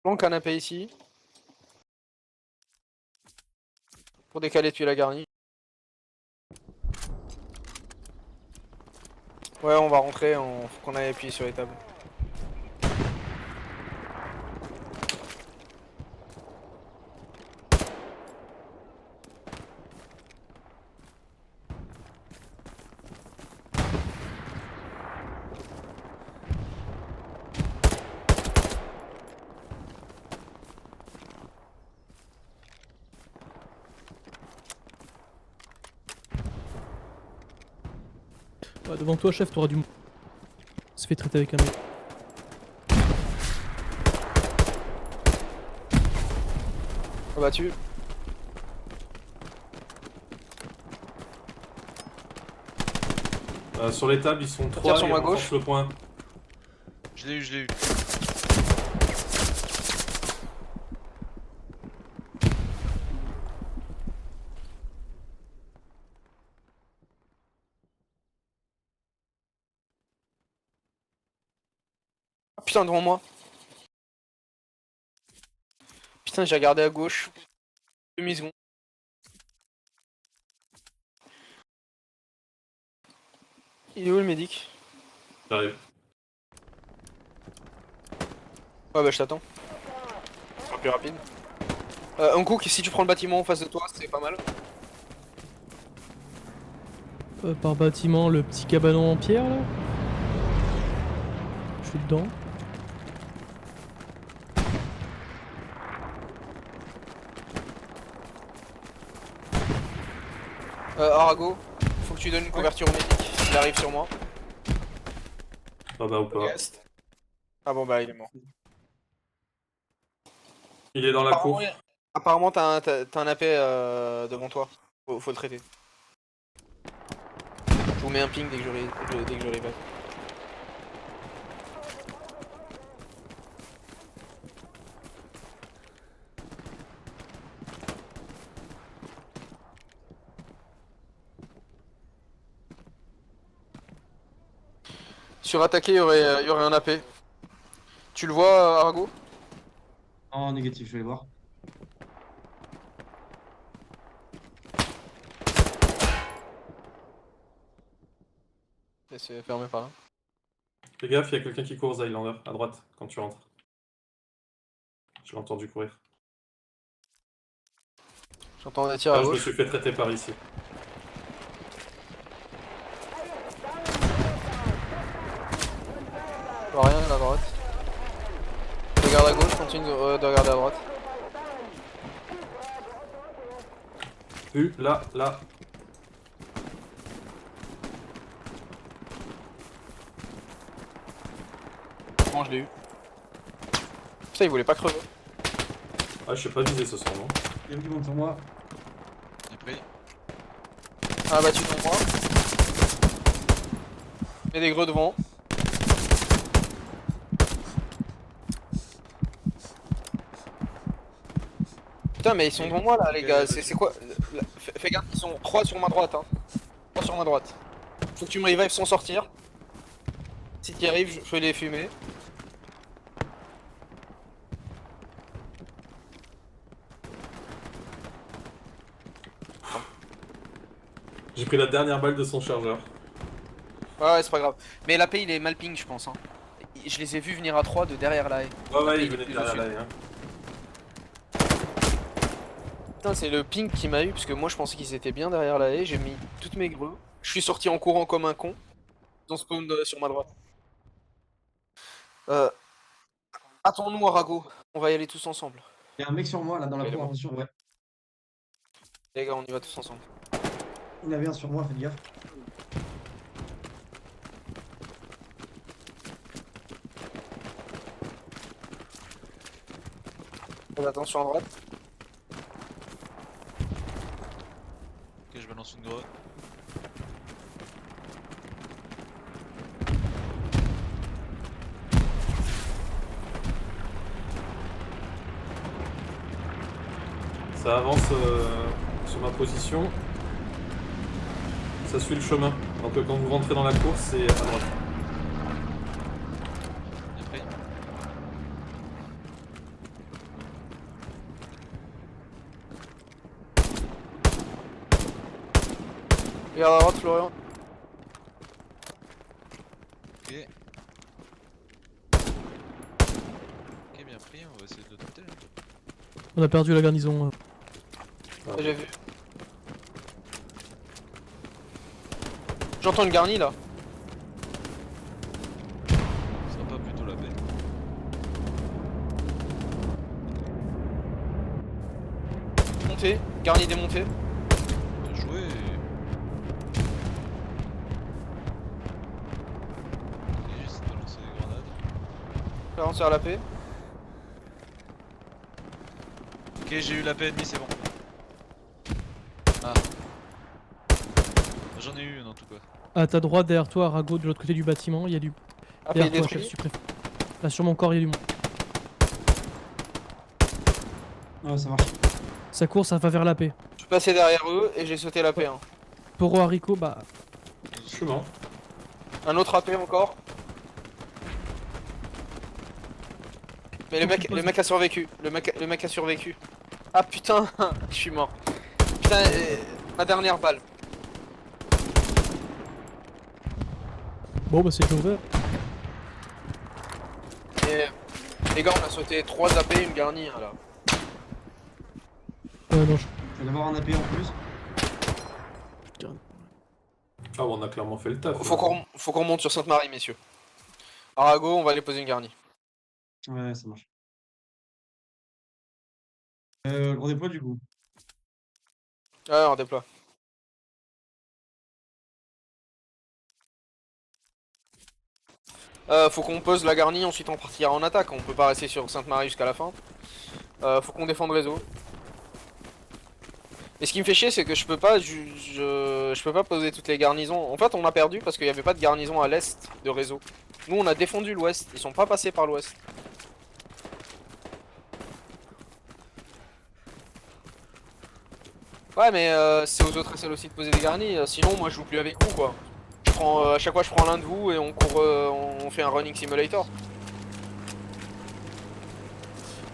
Plan canapé ici. Pour décaler depuis la garnie. Ouais, on va rentrer, faut qu'on aille appuyer sur les tables. Ouais, devant toi, chef, t'auras du monde. Se fait traiter avec un mec. Abattu. Sur les tables, ils sont 3 tire sur et ma on gauche. renforce le point. Je l'ai eu, je l'ai eu. Ah, putain, devant moi. Putain, j'ai regardé à gauche. Demi-seconde. Il est où le médic? J'arrive. Ouais, bah je t'attends. Ce sera plus rapide. Uncook, si tu prends le bâtiment en face de toi, c'est pas mal. Par bâtiment, le petit cabanon en pierre là. Je suis dedans. Arago, faut que tu donnes une couverture au médic. Il arrive sur moi. Ah bah ou pas. Ah bon bah il est mort. Il est dans la cour. Apparemment t'as un AP devant toi. Faut le traiter. Je vous mets un ping dès que je l'ai back. Sur attaquer, il y aurait un AP. Tu le vois, Arago? Oh, négatif, je vais les voir. Et c'est fermé par là. Fais gaffe, il y a quelqu'un qui court aux Highlander, à droite, quand tu rentres. Je l'ai entendu courir. J'entends des tirs à Ah, je me gauche. suis fait traiter par ici. Je vois rien à droite. Je regarde à gauche, continue de regarder à droite. Vu, là, là. Bon, je l'ai eu. Putain, il voulait pas crever. Ah, je sais pas viser ce soir, non. Il y a qui monte sur moi. J'ai pris. Ah bah tu devant moi. Il y a des greux devant. Putain mais ils sont devant moi là les gars, c'est quoi? Fais gaffe, ils sont 3 sur ma droite hein. 3 sur ma droite. Faut que tu me revives sans sortir. Si tu y arrives, je fais les fumer. J'ai pris la dernière balle de son chargeur. Ouais c'est pas grave. Mais l'AP il est mal ping je pense hein. Je les ai vus venir à 3 de derrière la haie. Ouais, il venait de derrière la haie. Hein. Putain c'est le ping qui m'a eu parce que moi je pensais qu'ils étaient bien derrière la haie, j'ai mis toutes mes greux. Je suis sorti en courant comme un con. Ils ont spawn sur ma droite. Attends-nous Arago, on va y aller tous ensemble. Il y a un mec sur moi là dans la cour, attention, ouais. Les gars on y va tous ensemble. Il y en avait un sur moi, faites gaffe. Faites attention à droite. lance une grotte. Ça avance sur ma position. Ça suit le chemin. Donc quand vous rentrez dans la course, c'est à droite. Bien pris. Regarde à droite, Florian. Ok. Ok, bien pris, on va essayer de le doter. On a perdu la garnison. J'ai vu. J'entends une garnie là. Ce sera pas plutôt la paix. Montée, garnie démontée. Bien joué. Régis va lancer des grenades. Florian sur la paix. Ok, j'ai eu la paix ennemie, c'est bon. Ah. J'en ai eu une en tout cas. À ta droite, derrière toi, Arago, de l'autre côté du bâtiment, il y a du. Ah, Derrière il est toi, détruit. chef suprême. Là, sur mon corps, il y a du monde. Ouais, ça marche. Ça court, ça va vers la paix. Je suis passé derrière eux et j'ai sauté la paix. Hein. Poro haricot, bah. Je suis mort. Un autre AP encore. Mais le mec a survécu. Le mec a survécu. Ah putain, je suis mort. Putain, ma dernière balle. Bon, bah, c'est déjà ouvert. Et les gars, on a sauté 3 AP, une garnie hein, là. Non, Je vais d'avoir un AP en plus. Ah, bon, on a clairement fait le taf. Faut qu'on monte sur Sainte-Marie, messieurs. Arago, on va aller poser une garnie. Ouais, ça marche. On déploie du coup. Ouais, on déploie. Faut qu'on pose la garnie, ensuite on partira en attaque. On peut pas rester sur Sainte-Marie jusqu'à la fin. Faut qu'on défende réseau. Et ce qui me fait chier, c'est que je peux pas poser toutes les garnisons. En fait, on a perdu parce qu'il n'y avait pas de garnison à l'est de réseau. Nous, on a défendu l'ouest. Ils sont pas passés par l'ouest. Ouais, mais c'est aux autres SL aussi de poser des garnis. Sinon, moi, je joue plus avec vous, quoi. À chaque fois, je prends l'un de vous et on court, on fait un running simulator.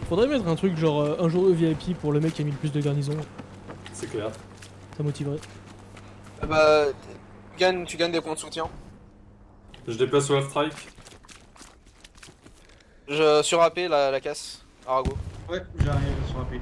Faudrait mettre un truc genre un jour de VIP pour le mec qui a mis le plus de garnison. C'est clair. Ça motiverait. Bah, tu gagnes des points de soutien. Je déplace sur la strike. Je sur AP la casse, Arago. Ouais, j'arrive sur AP.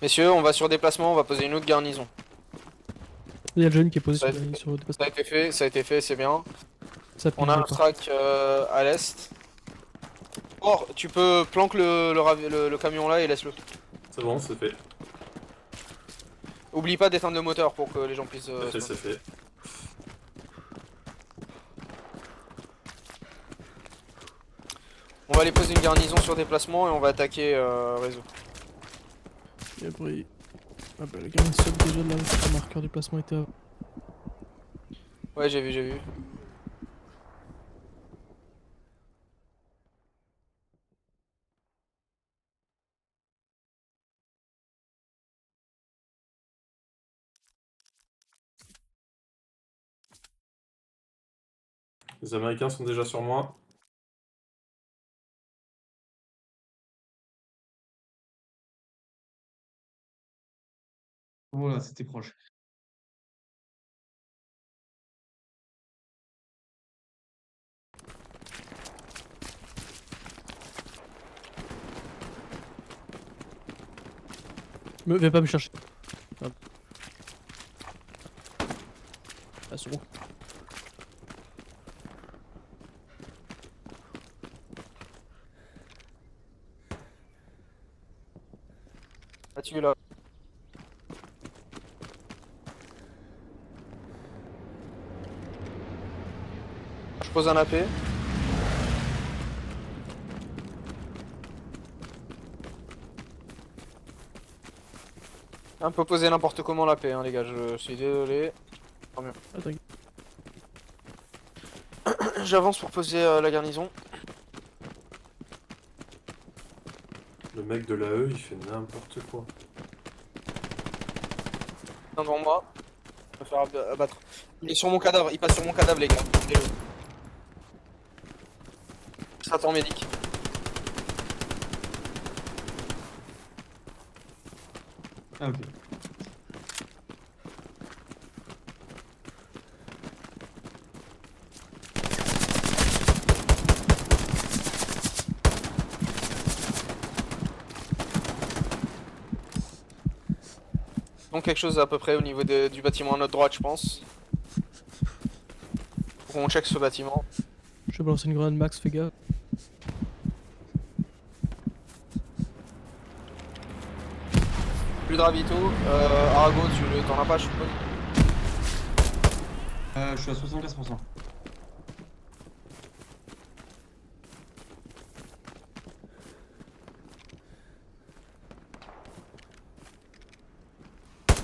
Messieurs, on va sur déplacement, on va poser une autre garnison. Il y a le jeune qui est posé Ça a sur été- le dépassement. Ça a été fait, c'est bien. Ça On a un ping, track à l'est. Or, tu peux planquer le camion là et laisse-le. C'est bon, c'est fait. Oublie pas d'éteindre le moteur pour que les gens puissent. C'est fait. On va aller poser une garnison sur déplacement et on va attaquer réseau. Et après. Ah bah, la garnison déjà là, le marqueur du placement était à. Ouais, j'ai vu. Les Américains sont déjà sur moi. Voilà, c'était proche. Viens pas me chercher. Ah, c'est bon. Battu là. Je pose un AP. On peut poser n'importe comment l'AP, hein, les gars, je suis désolé. Tant mieux. J'avance pour poser la garnison. Le mec de l'AE, il fait n'importe quoi. Un devant moi. Je vais faire abattre. Il est sur mon cadavre, il passe sur mon cadavre, les gars. Ça attend médic. Ah ok. Donc quelque chose à peu près au niveau du bâtiment à notre droite, je pense. Faut qu'on check ce bâtiment. Je vais balancer une grenade max, fais gaffe. Plus de ravito. Arago, t'en as pas, je suppose. Je suis à 75%.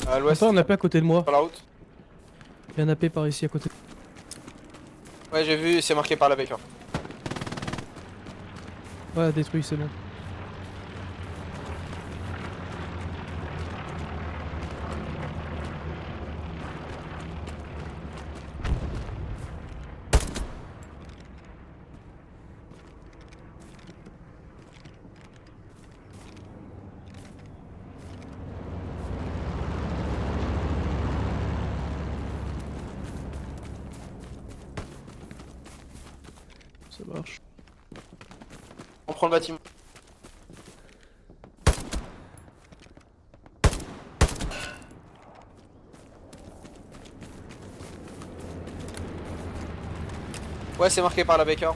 À l'ouest. Attends, un AP à côté de moi. Sur la route. Il y a un AP par ici à côté. Ouais, j'ai vu, c'est marqué par la Baker. Ouais, détruit, c'est bon. Ça marche. On prend le bâtiment. Ouais, c'est marqué par la Baker.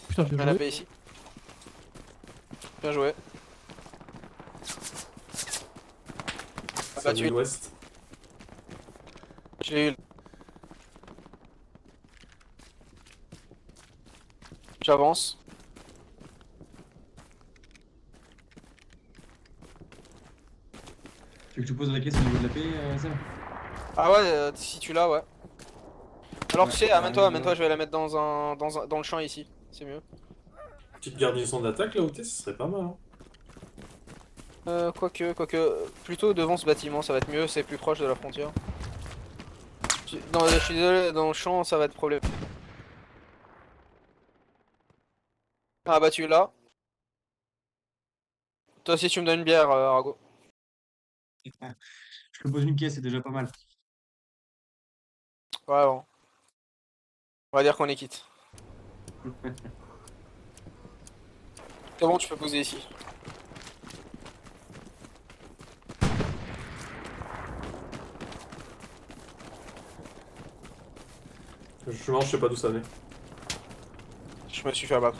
Putain, bien On a la joué. paix ici. Bien joué. Ça vient de l'ouest. Je l'ai eu. J'avance. Tu veux que je pose la caisse au niveau de la paix, Sam? Ah ouais, si tu l'as, ouais. Alors Ouais, tu sais, amène-toi, je vais la mettre dans le champ ici. C'est mieux. Petite garnison d'attaque là où t'es, ce serait pas mal. Hein. Quoique, plutôt devant ce bâtiment, ça va être mieux, c'est plus proche de la frontière. Je suis désolé, dans le champ, ça va être problème. Ah bah tu là. Toi aussi tu me donnes une bière, Arago. Je te pose une caisse, c'est déjà pas mal. Ouais, bon. On va dire qu'on est quitte. C'est bon, tu peux poser ici. Je sais pas d'où ça venait. Je me suis fait abattre.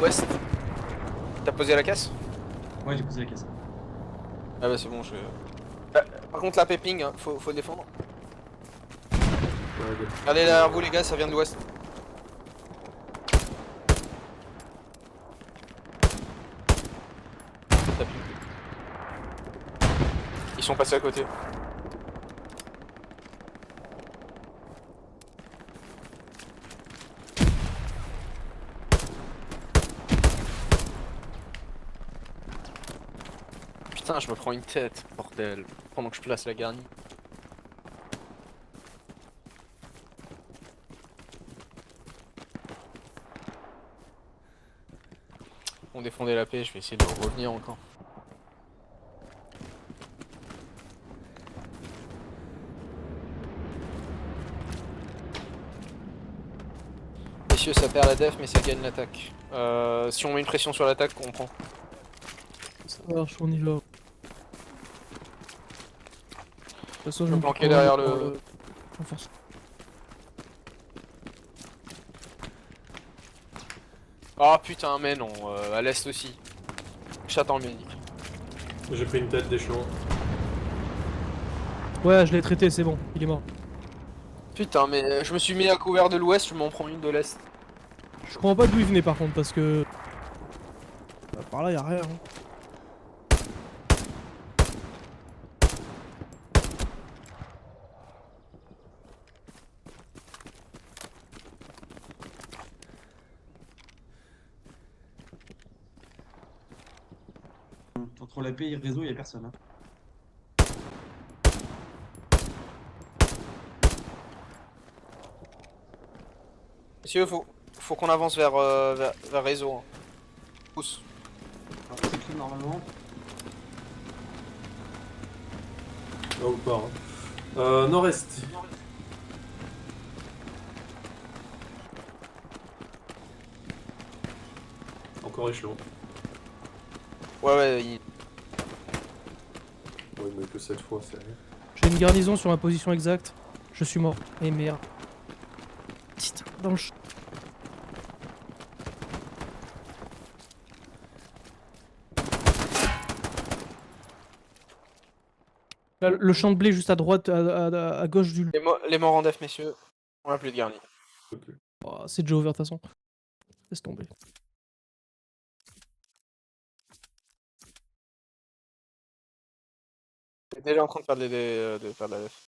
Ouest. T'as posé la caisse? Ouais, j'ai posé la caisse. Ah bah c'est bon, je... Par contre la péping, hein, faut le défendre. Ouais, Regardez derrière vous les gars, ça vient de l'ouest. Ils sont passés à côté. Putain, je me prends une tête, bordel, pendant que je place la garnie. On défendait la paix, je vais essayer de revenir encore. Messieurs, ça perd la def mais ça gagne l'attaque. Si on met une pression sur l'attaque, on prend. Ça marche, on y va. De toute façon, je peux me planquer prends derrière pour le... renforcer. Ah putain, mais non, à l'est aussi. J'attends le médic. J'ai pris une tête d'échelon. Ouais, je l'ai traité, c'est bon, il est mort. Putain, mais je me suis mis à couvert de l'ouest, je m'en prends une de l'est. Je comprends pas d'où il venait par contre, parce que... Bah, par là, y'a rien. Hein. Entre la paix et le réseau, il y a personne. Hein. Monsieur, faut qu'on avance vers réseau. Hein. Pousse. Alors, c'est clean normalement. Là ou pas. Hein. Nord-est. Encore échelon. Ouais, Oui, mais que cette fois, c'est rien. J'ai une garnison sur ma position exacte. Je suis mort. Et merde. Putain, dans le champ. Là, le champ de blé juste à droite, à gauche du... Les morts en def, messieurs. On a plus de garni. Oh, c'est déjà ouvert de toute façon. Laisse tomber. T'es déjà en train de faire faire de la def.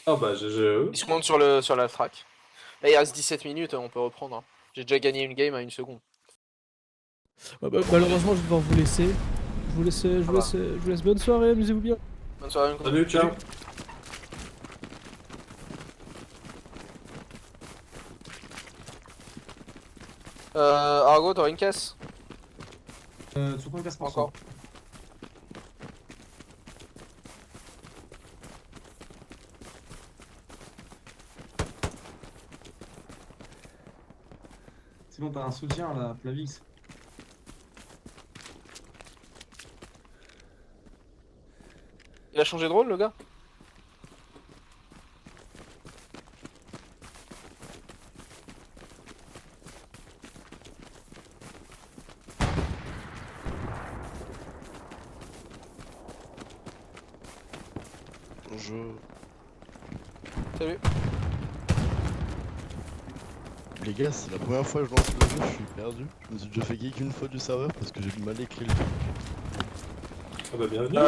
Ah bah GG. Ils se montent sur la track. Là il reste 17 minutes, on peut reprendre. Hein. J'ai déjà gagné une game à 1 seconde. Bah, malheureusement, je vais devoir vous laisser. Je vous laisse. Bonne soirée, amusez-vous bien. Bonne soirée. Salut, ciao. Argo, t'aurais une caisse? Tu prends une caisse pour encore. Sinon, t'as un soutien là, Plavix. Il a changé de rôle, le gars? Bonjour. Salut. Les gars, c'est la première fois que je lance le jeu, je suis perdu. Je me suis déjà fait kick une fois du serveur parce que j'ai mal écrit le truc. Ah bah bienvenue.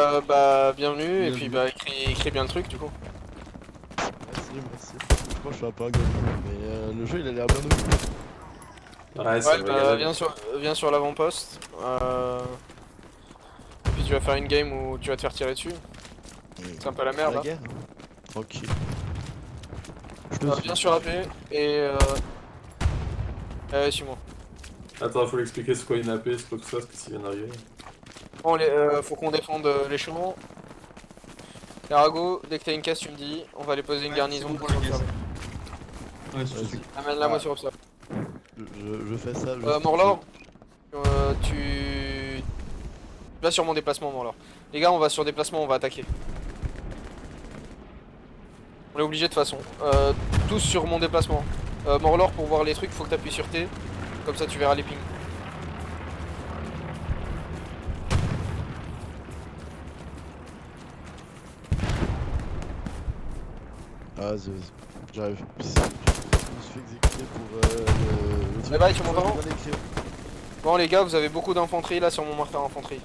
Bienvenue, et puis bah écris bien le truc du coup. Merci. Moi je suis un peu un gosse, mais le jeu il a l'air bien ouvert. Ouais, Ouais, viens sur l'avant-poste. Puis tu vas faire une game où tu vas te faire tirer dessus. C'est un peu la merde. La Hein. guerre, hein. Tranquille. Viens sur AP et suis-moi. Attends, faut l'expliquer c'est quoi une AP, c'est quoi tout ça, ce que ça vient d'arriver. Bon, faut qu'on défende l'échelon. Arago, dès que t'as une caisse, tu me dis. On va aller poser une garnison pour l'observer. Ouais, c'est Amène-la moi sur observe. Je fais ça. Morlor, tu vas sur mon déplacement, Morlor. Les gars, on va sur déplacement, on va attaquer. On est obligé de toute façon. Tous sur mon déplacement. Morlor, pour voir les trucs, faut que t'appuies sur T. Comme ça, tu verras les pings. Ah, j'arrive. Je me suis fait exécuter pour le truc. Bye bye, tu m'entends? Bon les gars, vous avez beaucoup d'infanterie là sur mon marqueur infanterie.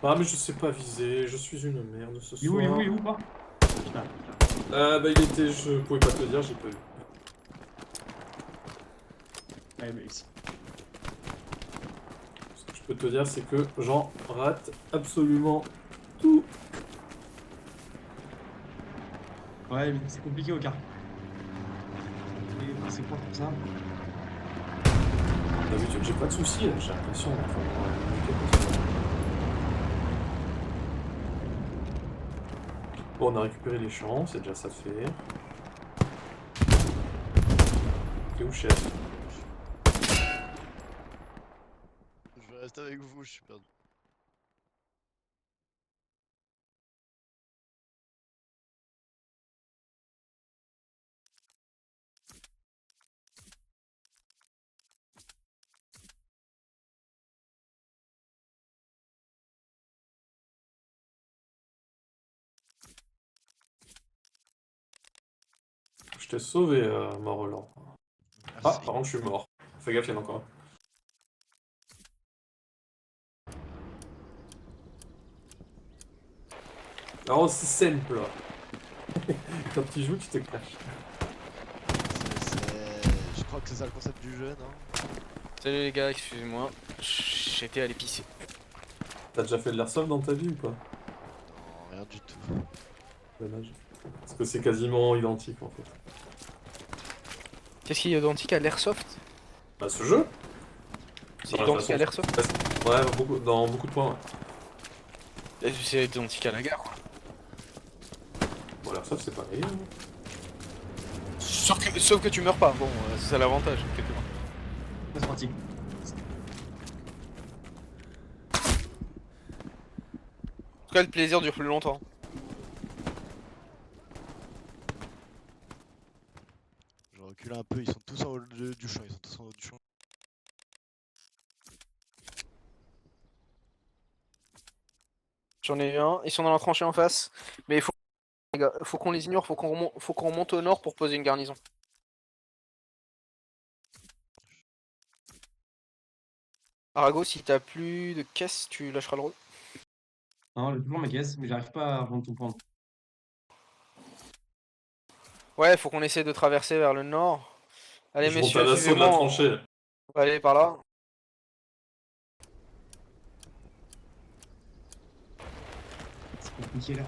Ah mais je sais pas viser, je suis une merde ce Il est où, soir. il est où pas? Putain. Bah il était, je pouvais pas te le dire, j'ai pas vu. Ouais, mais ici. Ce que je peux te dire c'est que j'en rate absolument tout. Ouais, mais c'est compliqué au car. C'est quoi comme ça? D'habitude j'ai pas de soucis, j'ai l'impression. Bon, on a récupéré les champs, c'est déjà ça de fait. T'es où, chef? Je vais rester avec vous, je suis perdu. Je t'ai sauvé, Mort-Roland. Ah, par contre, je suis mort. Fais gaffe, il y en a encore un. Alors, c'est simple. Quand tu joues, tu te craches. Je crois que c'est ça le concept du jeu, non? Salut les gars, excusez-moi. J'étais à l'épicerie. T'as déjà fait de l'airsoft dans ta vie ou pas? Non, rien du tout. Dommage. Parce que c'est quasiment identique en fait. Qu'est-ce qui est identique à l'airsoft? Bah ce jeu? C'est identique à l'airsoft? Ouais, dans beaucoup de points, ouais. C'est identique à la gare, quoi. Bon, l'airsoft c'est pareil. Hein. Sauf que tu meurs pas, bon, c'est ça l'avantage, quelque part. C'est pratique. En tout cas, le plaisir dure plus longtemps. Je recule un peu, ils sont tous en haut du champ, ils sont tous en haut du champ. J'en ai eu un, ils sont dans la tranchée en face, mais faut qu'on les ignore, faut qu'on remonte au nord pour poser une garnison. Arago, si t'as plus de caisse, tu lâcheras le rôle. Non, j'ai toujours ma caisse, mais j'arrive pas à prendre ton point. Ouais, faut qu'on essaie de traverser vers le nord. Allez Je monte messieurs, à l'assaut de la suivez-moi. tranchée. On va aller par là. C'est compliqué là.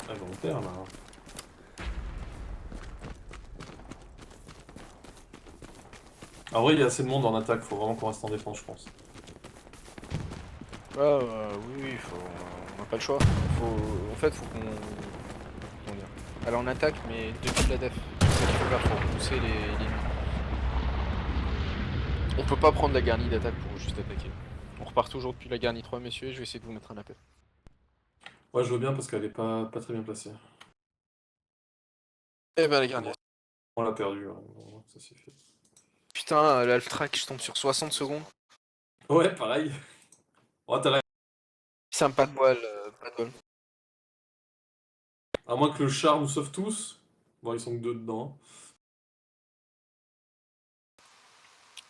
Volontaire là. En vrai, il y a assez de monde en attaque, faut vraiment qu'on reste en défense, je pense. Oui, on n'a pas le choix. En fait, faut qu'on... Comment dire? Aller en attaque, mais depuis la def. C'est ça qu'il faut faire pour pousser les lignes. On peut pas prendre la garnie d'attaque pour juste attaquer. On repart toujours depuis la garnie 3, messieurs, et je vais essayer de vous mettre un appel. Ouais, je veux bien parce qu'elle est pas très bien placée. Eh ben, la garnie. On l'a perdu, hein. Ça c'est fait. Putain, l'half track, je tombe sur 60 secondes. Ouais, pareil. Oh, t'as la... C'est un pas de bol, pas de bol. À moins que le char nous sauve tous. Bon, ils sont que 2 dedans.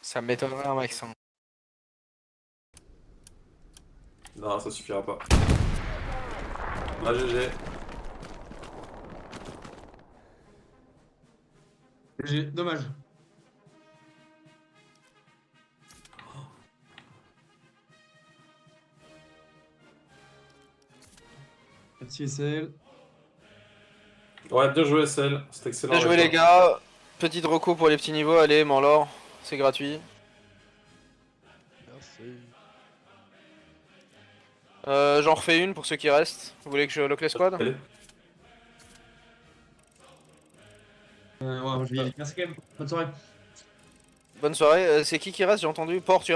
Ça m'étonnerait un max. Hein. Non, ça suffira pas. Ah, GG. GG, dommage. Merci SL. Ouais, bien joué SL, c'était excellent. Bien joué les gars. Petite reco pour les petits niveaux, allez, Manlor, c'est gratuit. Merci. J'en refais une pour ceux qui restent. Vous voulez que je lock les squads? Allez. Ouais, je vais y aller. Merci quand même. Bonne soirée. Bonne soirée, c'est qui reste? J'ai entendu. Port, tu